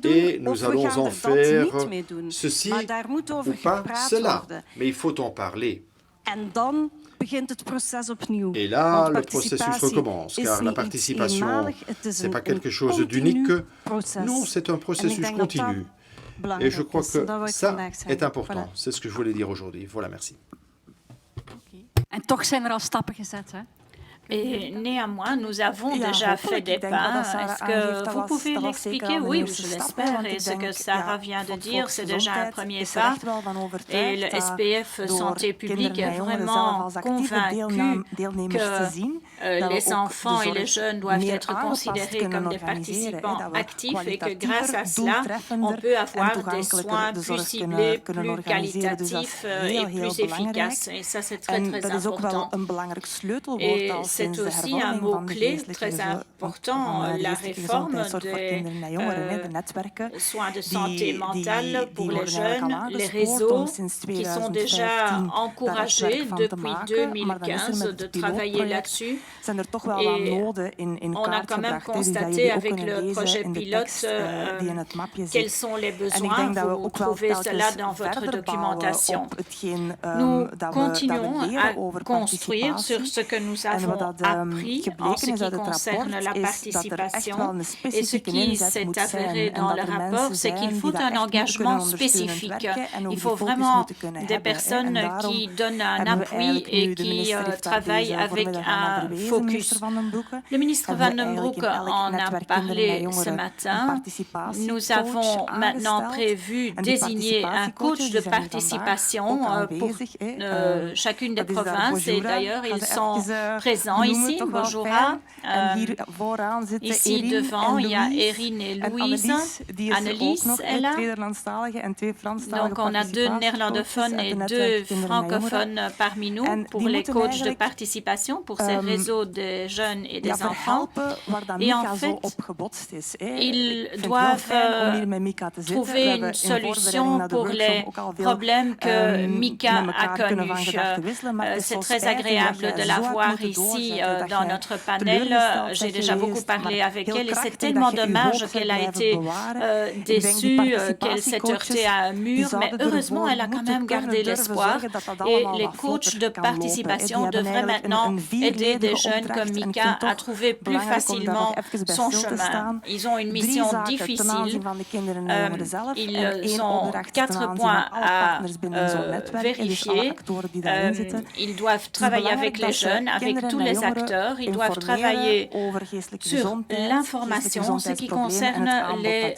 et nous allons en faire ceci ou pas cela. Mais il faut en parler. Et là, le processus recommence, car la participation, ce n'est pas quelque chose d'unique. Non, c'est un processus continu. Et je crois que ça est important. C'est ce que je voulais dire aujourd'hui. Voilà, merci. Et néanmoins, nous avons déjà fait des pas. Est-ce que vous pouvez l'expliquer? Oui, je l'espère. Et ce que Sarah vient de dire, c'est déjà un premier pas. Et le SPF Santé publique est vraiment convaincu que les enfants et les jeunes doivent être considérés comme des participants actifs et que grâce à cela, on peut avoir des soins plus ciblés, plus qualitatifs et plus efficaces. Et ça, c'est très, très important. Et c'est aussi un mot-clé très important, la réforme des soins de santé mentale pour les jeunes, les réseaux qui sont déjà encouragés depuis 2015 de travailler là-dessus. Et on a quand même constaté avec le projet pilote quels sont les besoins. Vous trouvez cela dans votre documentation. Nous continuons à construire sur ce que nous avons appris en ce qui concerne la participation. Et ce qui s'est avéré dans le rapport, c'est qu'il faut un engagement spécifique. Il faut vraiment des personnes qui donnent un appui et qui travaillent avec un focus. Le ministre Van den Broek en a parlé ce matin. Nous avons maintenant prévu désigner un coach de participation pour chacune des provinces et d'ailleurs ils sont présents ici. Bonjour. Ici devant, il y a Erin et Louise. Annelies est là. Donc on a 2 néerlandophones et 2 francophones parmi nous pour les coachs de participation pour ces réseaux réseau des jeunes et des enfants. Et en fait, ils doivent trouver une solution pour les problèmes que Mika a connus. C'est très agréable de la voir ici dans notre panel. J'ai déjà beaucoup parlé avec elle et c'est tellement dommage qu'elle a été déçue, qu'elle s'est heurtée à un mur, mais heureusement, elle a quand même gardé l'espoir et les coachs de participation devraient maintenant aider des jeunes comme Mika à trouver plus facilement son chemin. Ils ont une mission difficile. Ils ont 4 points à vérifier. Ils doivent travailler avec les jeunes, avec tous les acteurs. Ils doivent travailler sur l'information, ce qui concerne les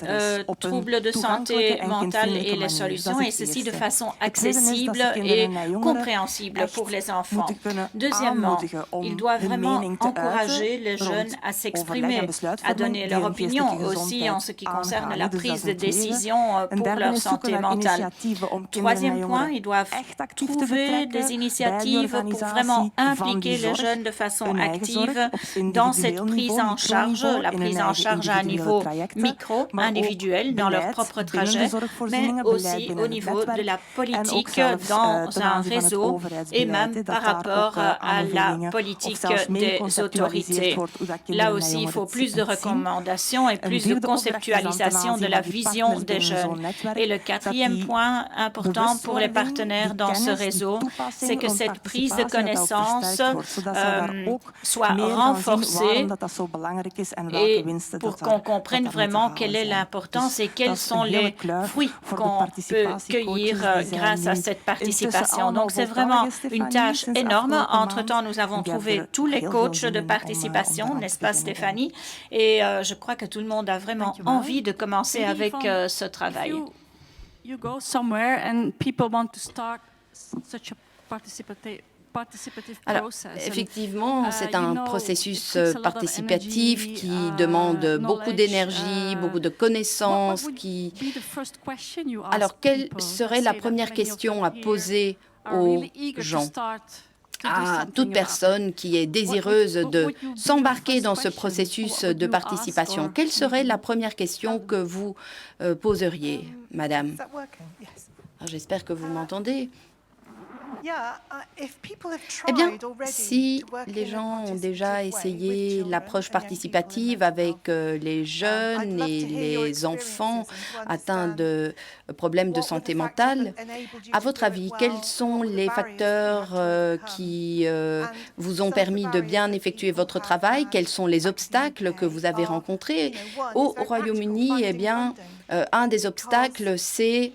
troubles de santé mentale et les solutions, et ceci de façon accessible et compréhensible pour les enfants. Deuxièmement, ils doivent vraiment encourager les jeunes à s'exprimer, à donner leur opinion aussi en ce qui concerne la prise de décision pour leur santé mentale. Troisième point, ils doivent trouver des initiatives pour vraiment impliquer les jeunes de façon active dans cette prise en charge, la prise en charge à un niveau micro, individuel, dans leur propre trajet, mais aussi au niveau de la politique dans un réseau et même par rapport à la politique des autorités. Là aussi, il faut plus de recommandations et plus de conceptualisation de la vision des jeunes. Et le quatrième point important pour les partenaires dans ce réseau, c'est que cette prise de connaissance soit renforcée et pour qu'on comprenne vraiment quelle est l'importance et quels sont les fruits qu'on peut cueillir grâce à cette participation. Donc, c'est vraiment une tâche énorme. Entre-temps, nous avons trouvé tous les coachs de participation, n'est-ce pas, Stéphanie? Et je crois que tout le monde a vraiment envie de commencer avec ce travail. You go somewhere and people want to start such a participative Alors, effectivement, c'est un processus participatif qui demande beaucoup d'énergie, beaucoup de connaissances. Alors, quelle serait la première question à poser aux gens, à toute personne qui est désireuse de s'embarquer dans ce processus de participation? Quelle serait la première question que vous poseriez, madame? J'espère que vous m'entendez. Eh bien, si les gens ont déjà essayé l'approche participative avec les jeunes et les enfants atteints de problèmes de santé mentale, à votre avis, quels sont les facteurs qui vous ont permis de bien effectuer votre travail? Quels sont les obstacles que vous avez rencontrés? Au Royaume-Uni, eh bien, un des obstacles, c'est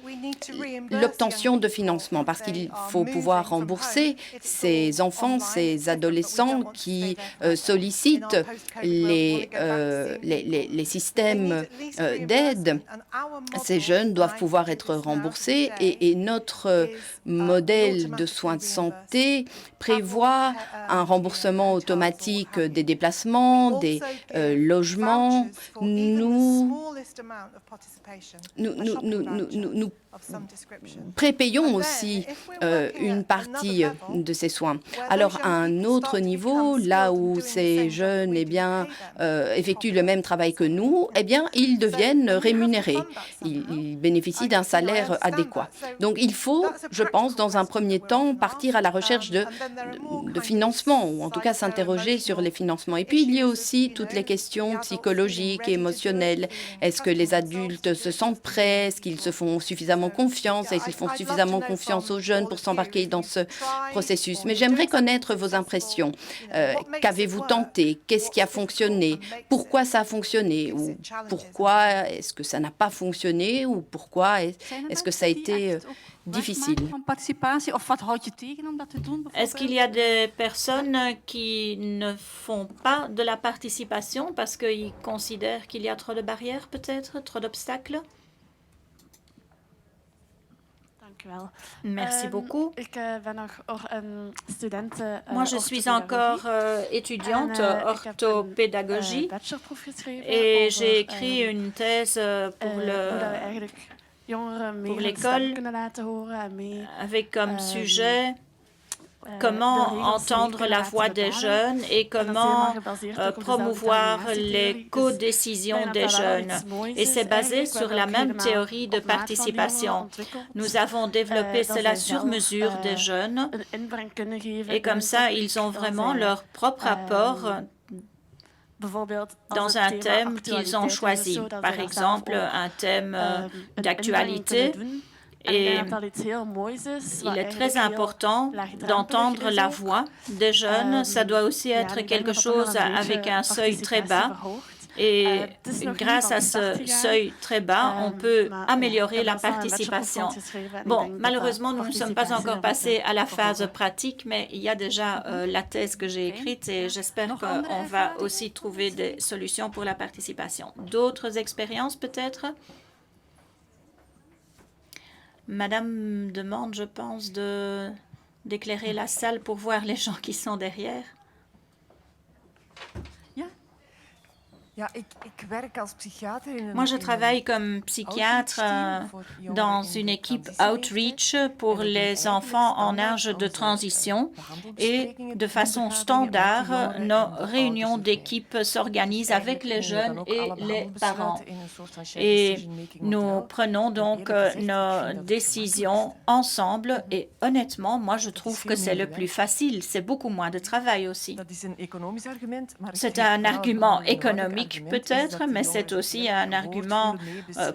l'obtention de financement, parce qu'il faut pouvoir rembourser ces enfants, ces adolescents qui sollicitent les systèmes d'aide. Ces jeunes doivent pouvoir être remboursés et notre modèle de soins de santé prévoit un remboursement automatique des déplacements, des logements. Nous prépayons aussi une partie de ces soins. Alors, à un autre niveau, là où ces jeunes effectuent le même travail que nous, eh bien, ils deviennent rémunérés. Ils bénéficient d'un salaire adéquat. Donc, il faut, je pense, dans un premier temps, partir à la recherche de financement, ou en tout cas s'interroger sur les financements. Et puis, il y a aussi toutes les questions psychologiques et émotionnelles. Est-ce que les adultes se sentent prêts? Est-ce qu'ils se font suffisamment confiance? Est-ce qu'ils font suffisamment confiance aux jeunes pour s'embarquer dans ce processus? Mais j'aimerais connaître vos impressions. Qu'avez-vous tenté? Qu'est-ce qui a fonctionné? Pourquoi ça a fonctionné? Ou pourquoi est-ce que ça n'a pas fonctionné? Ou pourquoi est-ce que ça a été difficile? Est-ce qu'il y a des personnes qui ne font pas de la participation parce qu'ils considèrent qu'il y a trop de barrières, peut-être, trop d'obstacles? Merci beaucoup. Moi, je suis encore étudiante orthopédagogie et j'ai écrit une thèse pour l'école avec comme sujet comment entendre la voix des jeunes et comment promouvoir les codécisions des jeunes. Et c'est basé sur la même théorie de participation. Nous avons développé cela sur mesure des jeunes et comme ça, ils ont vraiment leur propre apport dans un thème qu'ils ont choisi. Par exemple, un thème d'actualité. Et il est très important d'entendre la voix des jeunes. Ça doit aussi être quelque chose avec un seuil très bas. Et grâce à ce seuil très bas, on peut améliorer la participation. Bon, malheureusement, nous ne sommes pas encore passés à la phase pratique, mais il y a déjà la thèse que j'ai écrite et j'espère qu'on va aussi trouver des solutions pour la participation. D'autres expériences peut-être? Madame demande, je pense, d'éclairer la salle pour voir les gens qui sont derrière. Moi, je travaille comme psychiatre dans une équipe outreach pour les enfants en âge de transition et de façon standard, nos réunions d'équipe s'organisent avec les jeunes et les parents. Et nous prenons donc nos décisions ensemble et honnêtement, moi, je trouve que c'est le plus facile. C'est beaucoup moins de travail aussi. C'est un argument économique peut-être, mais c'est aussi un argument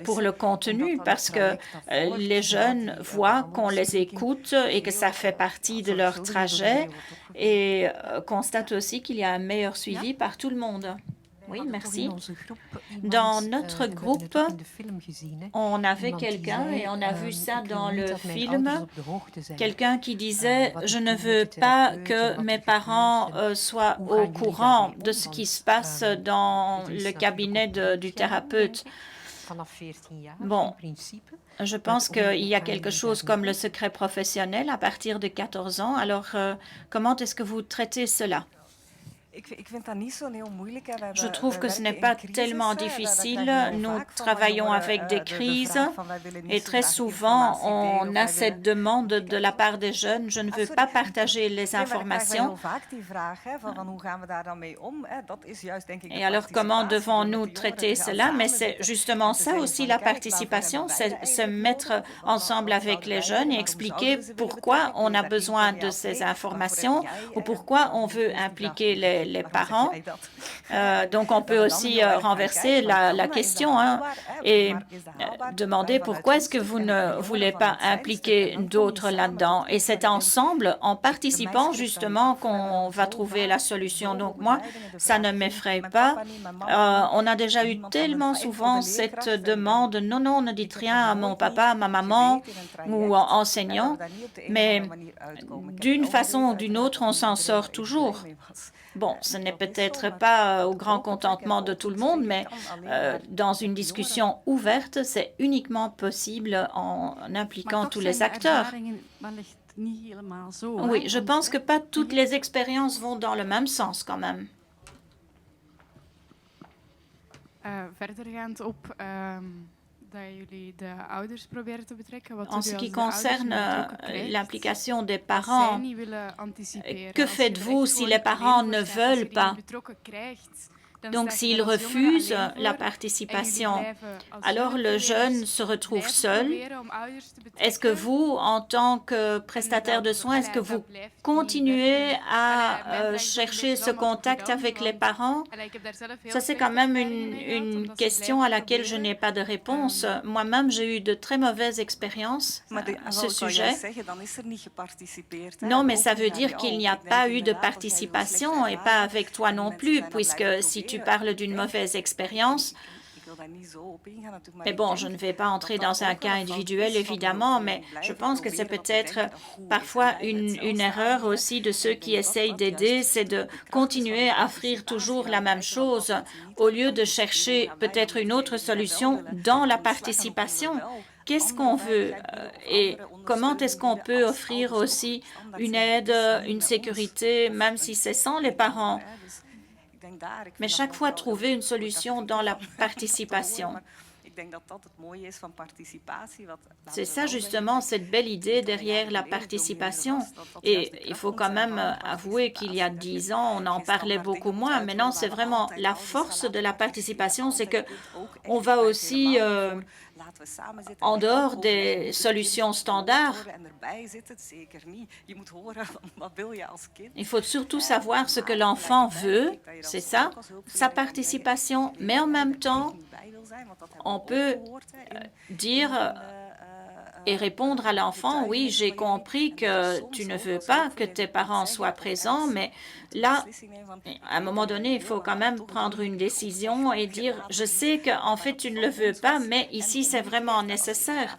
pour le contenu parce que les jeunes voient qu'on les écoute et que ça fait partie de leur trajet et constatent aussi qu'il y a un meilleur suivi par tout le monde. Oui, merci. Dans notre groupe, on avait quelqu'un, et on a vu ça dans le film, quelqu'un qui disait « Je ne veux pas que mes parents soient au courant de ce qui se passe dans le cabinet du thérapeute. » Bon, je pense qu'il y a quelque chose comme le secret professionnel à partir de 14 ans. Alors, comment est-ce que vous traitez cela? Je trouve que ce n'est pas tellement difficile. Nous travaillons avec des crises et très souvent, on a cette demande de la part des jeunes. Je ne veux pas partager les informations. Et alors, comment devons-nous traiter cela? Mais c'est justement ça aussi la participation, c'est se mettre ensemble avec les jeunes et expliquer pourquoi on a besoin de ces informations ou pourquoi on veut impliquer les parents. Donc, on peut aussi renverser la question et demander pourquoi est-ce que vous ne voulez pas impliquer d'autres là-dedans. Et c'est ensemble, en participant justement, qu'on va trouver la solution. Donc, moi, ça ne m'effraie pas. On a déjà eu tellement souvent cette demande, non, non, ne dites rien à mon papa, à ma maman ou enseignant, mais d'une façon ou d'une autre, on s'en sort toujours. Bon, ce n'est peut-être pas au grand contentement de tout le monde, mais dans une discussion ouverte, c'est uniquement possible en impliquant tous les acteurs. Oui, je pense que pas toutes les expériences vont dans le même sens quand même. En ce qui concerne l'implication des parents, que faites-vous si les parents ne veulent pas? Donc, s'ils refusent la participation, alors le jeune se retrouve seul. Est-ce que vous, en tant que prestataire de soins, est-ce que vous continuez à chercher ce contact avec les parents? Ça, c'est quand même une question à laquelle je n'ai pas de réponse. Moi-même, j'ai eu de très mauvaises expériences à ce sujet. Non, mais ça veut dire qu'il n'y a pas eu de participation et pas avec toi non plus, puisque si tu parles d'une mauvaise expérience. Mais bon, je ne vais pas entrer dans un cas individuel, évidemment, mais je pense que c'est peut-être parfois une erreur aussi de ceux qui essayent d'aider, c'est de continuer à offrir toujours la même chose au lieu de chercher peut-être une autre solution dans la participation. Qu'est-ce qu'on veut et comment est-ce qu'on peut offrir aussi une aide, une sécurité, même si c'est sans les parents? Mais chaque fois, trouver une solution dans la participation. C'est ça justement, cette belle idée derrière la participation. Et il faut quand même avouer qu'il y a 10 ans, on en parlait beaucoup moins. Maintenant, c'est vraiment la force de la participation, c'est que on va aussi en dehors des solutions standards. Il faut surtout savoir ce que l'enfant veut, c'est ça, sa participation, mais en même temps, on peut dire et répondre à l'enfant, oui, j'ai compris que tu ne veux pas que tes parents soient présents, mais là, à un moment donné, il faut quand même prendre une décision et dire, je sais qu'en fait, tu ne le veux pas, mais ici, c'est vraiment nécessaire.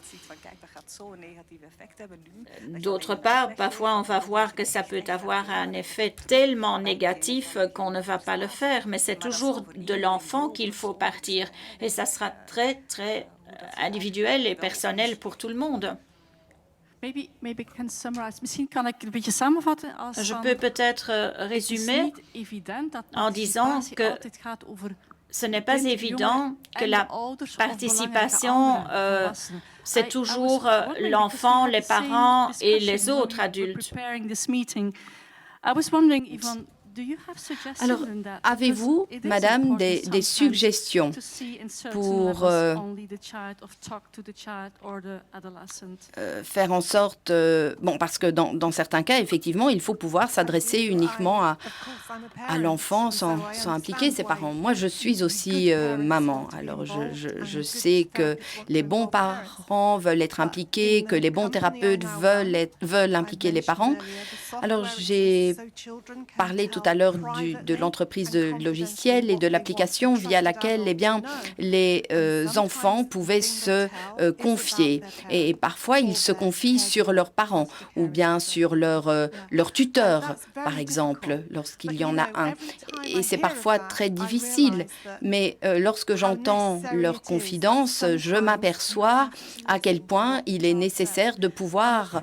D'autre part, parfois, on va voir que ça peut avoir un effet tellement négatif qu'on ne va pas le faire, mais c'est toujours de l'enfant qu'il faut partir. Et ça sera très, très individuel et personnel pour tout le monde. Je peux peut-être résumer en disant que ce n'est pas évident que la participation, c'est toujours l'enfant, les parents et les autres adultes. Alors, avez-vous, Madame, des suggestions pour faire en sorte... bon, parce que dans certains cas, effectivement, il faut pouvoir s'adresser uniquement à l'enfant sans impliquer ses parents. Moi, je suis aussi maman. Alors, je sais que les bons parents veulent être impliqués, que les bons thérapeutes veulent impliquer les parents. Alors, j'ai parlé tout à l'heure de l'entreprise de logiciels et de l'application via laquelle les enfants pouvaient se confier. Et parfois, ils se confient sur leurs parents ou bien sur leur tuteur, par exemple, lorsqu'il y en a un. Et c'est parfois très difficile. Mais lorsque j'entends leurs confidences, je m'aperçois à quel point il est nécessaire de pouvoir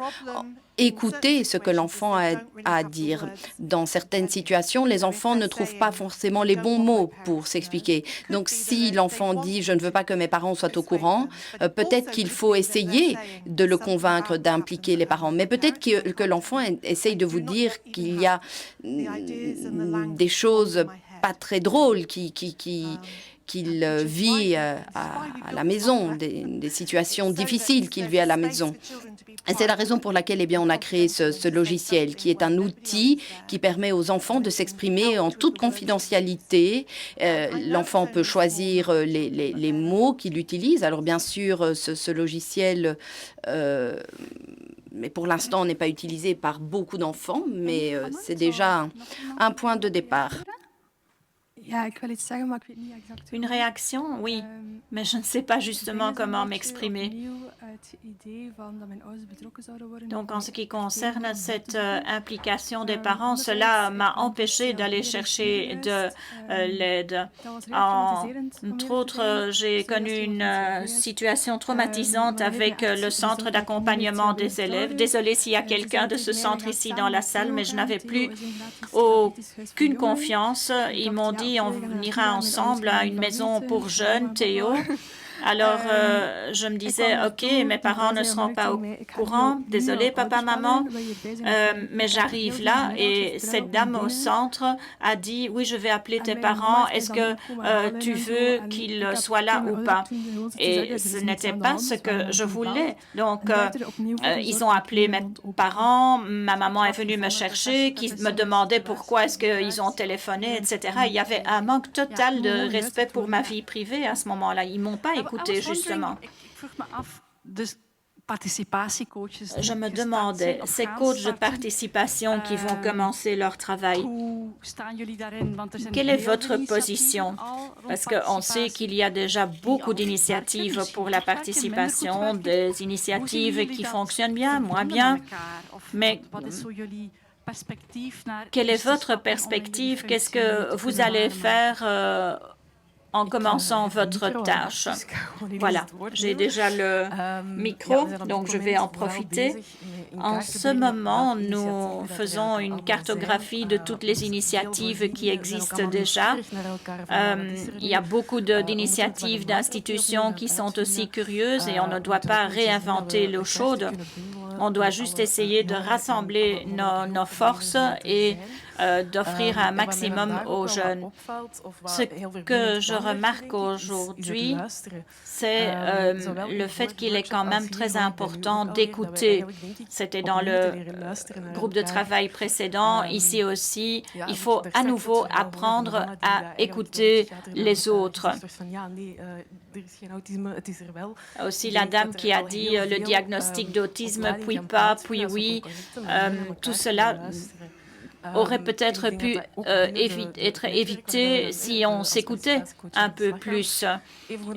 écouter ce que l'enfant a à dire. Dans certaines situations, les enfants ne trouvent pas forcément les bons mots pour s'expliquer. Donc, si l'enfant dit « je ne veux pas que mes parents soient au courant », peut-être qu'il faut essayer de le convaincre d'impliquer les parents. Mais peut-être que l'enfant essaye de vous dire qu'il y a des choses pas très drôles qu'il vit à la maison, des situations difficiles qu'il vit à la maison. Et c'est la raison pour laquelle on a créé ce logiciel, qui est un outil qui permet aux enfants de s'exprimer en toute confidentialité. L'enfant peut choisir les mots qu'il utilise. Alors bien sûr, ce logiciel, mais pour l'instant, n'est pas utilisé par beaucoup d'enfants, mais c'est déjà un point de départ. Une réaction, oui, mais je ne sais pas justement comment m'exprimer. Donc, en ce qui concerne cette implication des parents, cela m'a empêché d'aller chercher de l'aide. Entre autres, j'ai connu une situation traumatisante avec le centre d'accompagnement des élèves. Désolée s'il y a quelqu'un de ce centre ici dans la salle, mais je n'avais plus aucune confiance. Ils m'ont dit, on ira ensemble à une maison pour jeunes, Théo. Alors, je me disais, OK, mes parents ne seront pas au courant. Désolée, papa, maman. Mais j'arrive là et cette dame au centre a dit, oui, je vais appeler tes parents. Est-ce que tu veux qu'ils soient là ou pas? Et ce n'était pas ce que je voulais. Donc, ils ont appelé mes parents. Ma maman est venue me chercher, qui me demandait pourquoi est-ce qu'ils ont téléphoné, etc. Il y avait un manque total de respect pour ma vie privée à ce moment-là. Ils m'ont pas écouté, justement. Je me demandais, ces coachs de participation qui vont commencer leur travail, quelle est votre position? Parce qu'on sait qu'il y a déjà beaucoup d'initiatives pour la participation, des initiatives qui fonctionnent bien, moins bien, mais quelle est votre perspective? Qu'est-ce que vous allez faire en commençant votre tâche. Voilà, j'ai déjà le micro, donc je vais en profiter. En ce moment, nous faisons une cartographie de toutes les initiatives qui existent déjà. Il y a beaucoup d'initiatives, d'institutions qui sont aussi curieuses et on ne doit pas réinventer l'eau chaude. On doit juste essayer de rassembler nos forces et d'offrir un maximum aux jeunes. Ce que je remarque aujourd'hui, c'est le fait qu'il est quand même très important d'écouter. C'était dans le groupe de travail précédent. Ici aussi, il faut à nouveau apprendre à écouter les autres. Aussi la dame qui a dit le diagnostic d'autisme, puis pas, puis oui, tout cela aurait peut-être pu être évité si on s'écoutait un peu plus.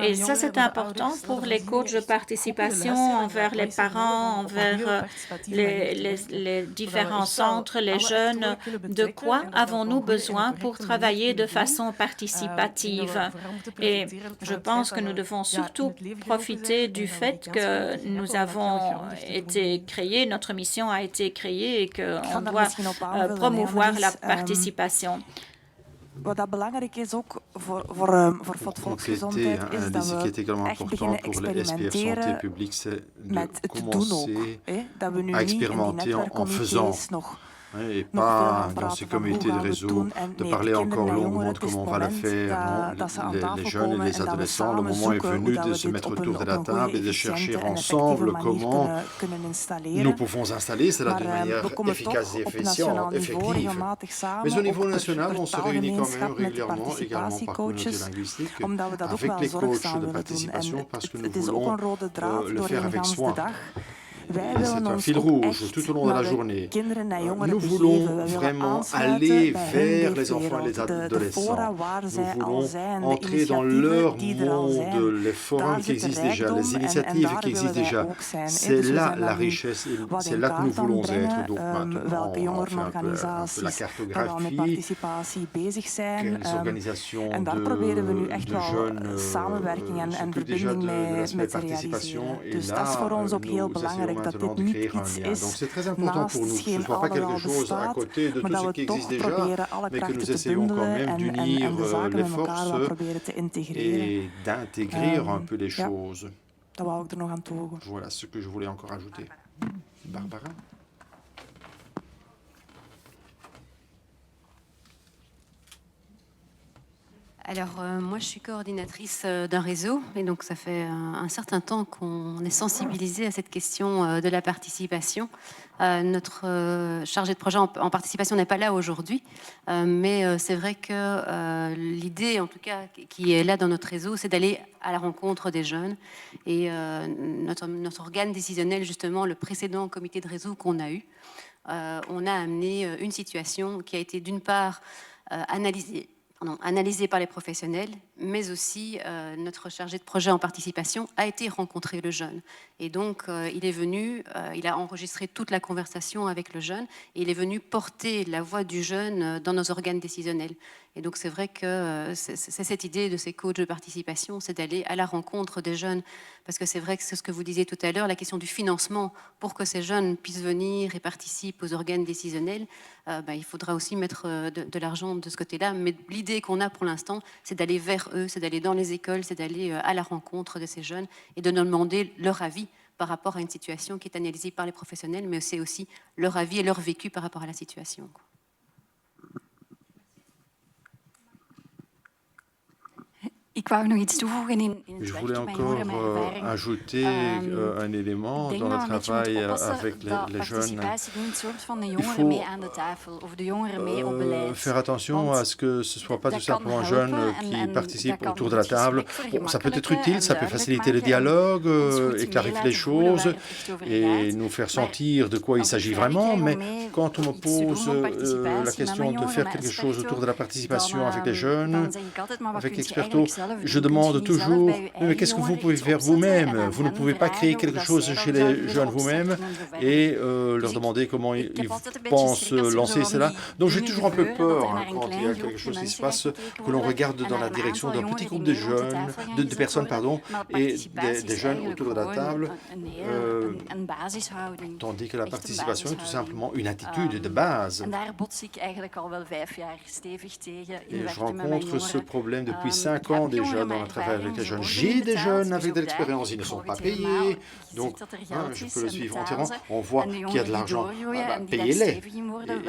Et ça, c'est important pour les coachs de participation envers les parents, envers les différents centres, les jeunes. De quoi avons-nous besoin pour travailler de façon participative? Et je pense que nous devons surtout profiter du fait que nous avons été créés, notre mission a été créée et qu'on doit promouvoir la participation. Pour compléter, un des qui est également important pour les SPF Santé publique, c'est de commencer à expérimenter en faisant. Et pas dans ces comités de réseau, de parler encore longuement de comment on va le faire. Non, les jeunes et les adolescents, le moment est venu de se mettre autour de la table et de chercher ensemble comment nous pouvons installer cela d'une manière efficace et effective. Mais au niveau national, on se réunit quand même régulièrement, également par communauté linguistique, avec les coachs de participation, parce que nous voulons le faire avec soin. C'est un fil rouge tout au long de la journée. Nous voulons vraiment aller vers les enfants et les adolescents. Nous voulons entrer dans leur monde, les forums qui existent déjà, les initiatives qui existent déjà. C'est là la richesse, c'est là que nous voulons être. Donc maintenant, on fait un peu la cartographie, quelles organisations de jeunes s'occupent déjà de l'aspect participation. Et là, nous essayons maintenant de créer un lien. Donc c'est très important pour nous que ce ne soit pas quelque chose à côté de tout ce qui existe déjà, mais que nous essayons quand même d'unir les forces et d'intégrer un peu les choses. Voilà ce que je voulais encore ajouter. Barbara? Alors, moi, je suis coordinatrice d'un réseau, et donc ça fait un certain temps qu'on est sensibilisé à cette question de la participation. Notre chargé de projet en participation n'est pas là aujourd'hui, mais c'est vrai que l'idée, en tout cas, qui est là dans notre réseau, c'est d'aller à la rencontre des jeunes. Et notre organe décisionnel, justement, le précédent comité de réseau qu'on a eu, on a amené une situation qui a été d'une part analysé par les professionnels, mais aussi notre chargé de projet en participation a été rencontrer le jeune. Et donc, il est venu, il a enregistré toute la conversation avec le jeune, et il est venu porter la voix du jeune dans nos organes décisionnels. Et donc, c'est vrai que c'est cette idée de ces coachs de participation, c'est d'aller à la rencontre des jeunes, parce que c'est vrai que c'est ce que vous disiez tout à l'heure, la question du financement, pour que ces jeunes puissent venir et participent aux organes décisionnels, il faudra aussi mettre de l'argent de ce côté-là. Mais l'idée qu'on a pour l'instant, c'est d'aller vers eux, c'est d'aller dans les écoles, c'est d'aller à la rencontre de ces jeunes et de nous demander leur avis par rapport à une situation qui est analysée par les professionnels, mais c'est aussi leur avis et leur vécu par rapport à la situation. Je voulais encore ajouter un élément dans le travail avec les jeunes. Il faut faire attention à ce que ce ne soit pas tout simplement un jeune qui participe autour de la table. Bon, ça peut être utile, ça peut faciliter le dialogue et clarifier les choses et nous faire sentir de quoi il s'agit vraiment, mais quand on me pose la question de faire quelque chose autour de la participation avec les jeunes, avec Experto, je demande toujours, mais qu'est-ce que vous pouvez faire vous-même? Vous ne pouvez pas créer quelque chose chez les jeunes vous-même et leur demander comment ils pensent lancer cela. Donc j'ai toujours un peu peur quand il y a quelque chose qui se passe, que l'on regarde dans la direction d'un petit groupe de jeunes, de personnes, et des jeunes autour de la table, tandis que la participation est tout simplement une attitude de base. Et je rencontre ce problème depuis 5 ans déjà dans le travail avec les jeunes. J'ai des jeunes avec de l'expérience, ils ne sont pas payés, donc je peux le suivre entièrement. On voit qu'il y a de l'argent, payez-les.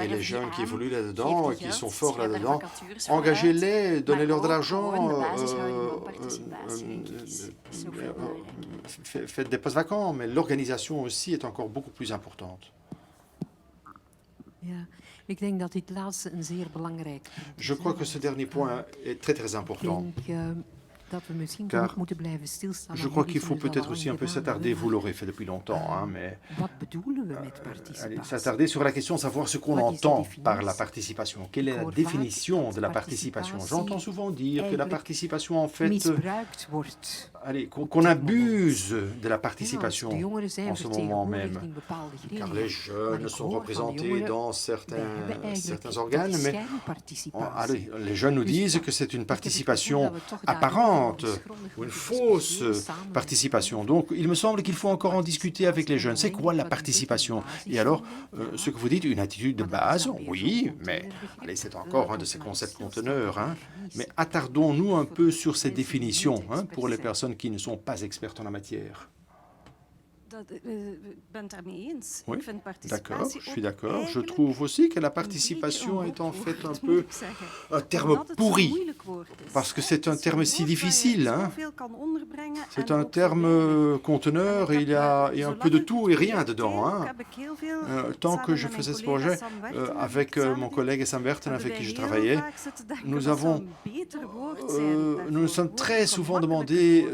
Et les jeunes qui évoluent là-dedans, qui sont forts là-dedans, engagez-les, donnez-leur de l'argent, faites des postes vacants, mais l'organisation aussi est encore beaucoup plus importante. Je crois que ce dernier point est très très important. Car je crois qu'il faut peut-être aussi un peu s'attarder, vous l'aurez fait depuis longtemps, mais s'attarder sur la question de savoir ce qu'on entend par la participation. Quelle est la définition de la participation? J'entends souvent dire que la participation, en fait, qu'on abuse de la participation en ce moment même, car les jeunes sont représentés dans certains organes, mais les jeunes nous disent que c'est une participation apparente, ou une fausse participation. Donc, il me semble qu'il faut encore en discuter avec les jeunes. C'est quoi la participation? Et alors, ce que vous dites, une attitude de base, oui, mais c'est encore un de ces concepts conteneurs. Mais attardons-nous un peu sur ces définitions pour les personnes qui ne sont pas expertes en la matière. Oui, d'accord, je suis d'accord. Je trouve aussi que la participation est en fait un peu un terme pourri, parce que c'est un terme si difficile. C'est un terme conteneur et il y a un peu de tout et rien dedans. Tant que je faisais ce projet avec mon collègue Sam Berten, avec qui je travaillais, nous nous sommes très souvent demandé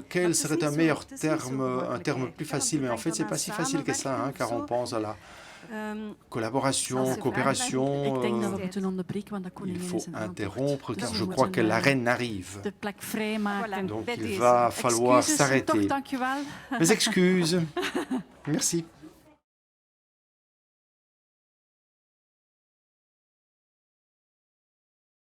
quel serait un meilleur terme, un terme plus facile. Mais en fait, ce n'est pas si facile que ça, car on pense à la collaboration, coopération. Il faut interrompre, car je crois que la reine arrive. Donc, il va falloir s'arrêter. Mes excuses. Merci.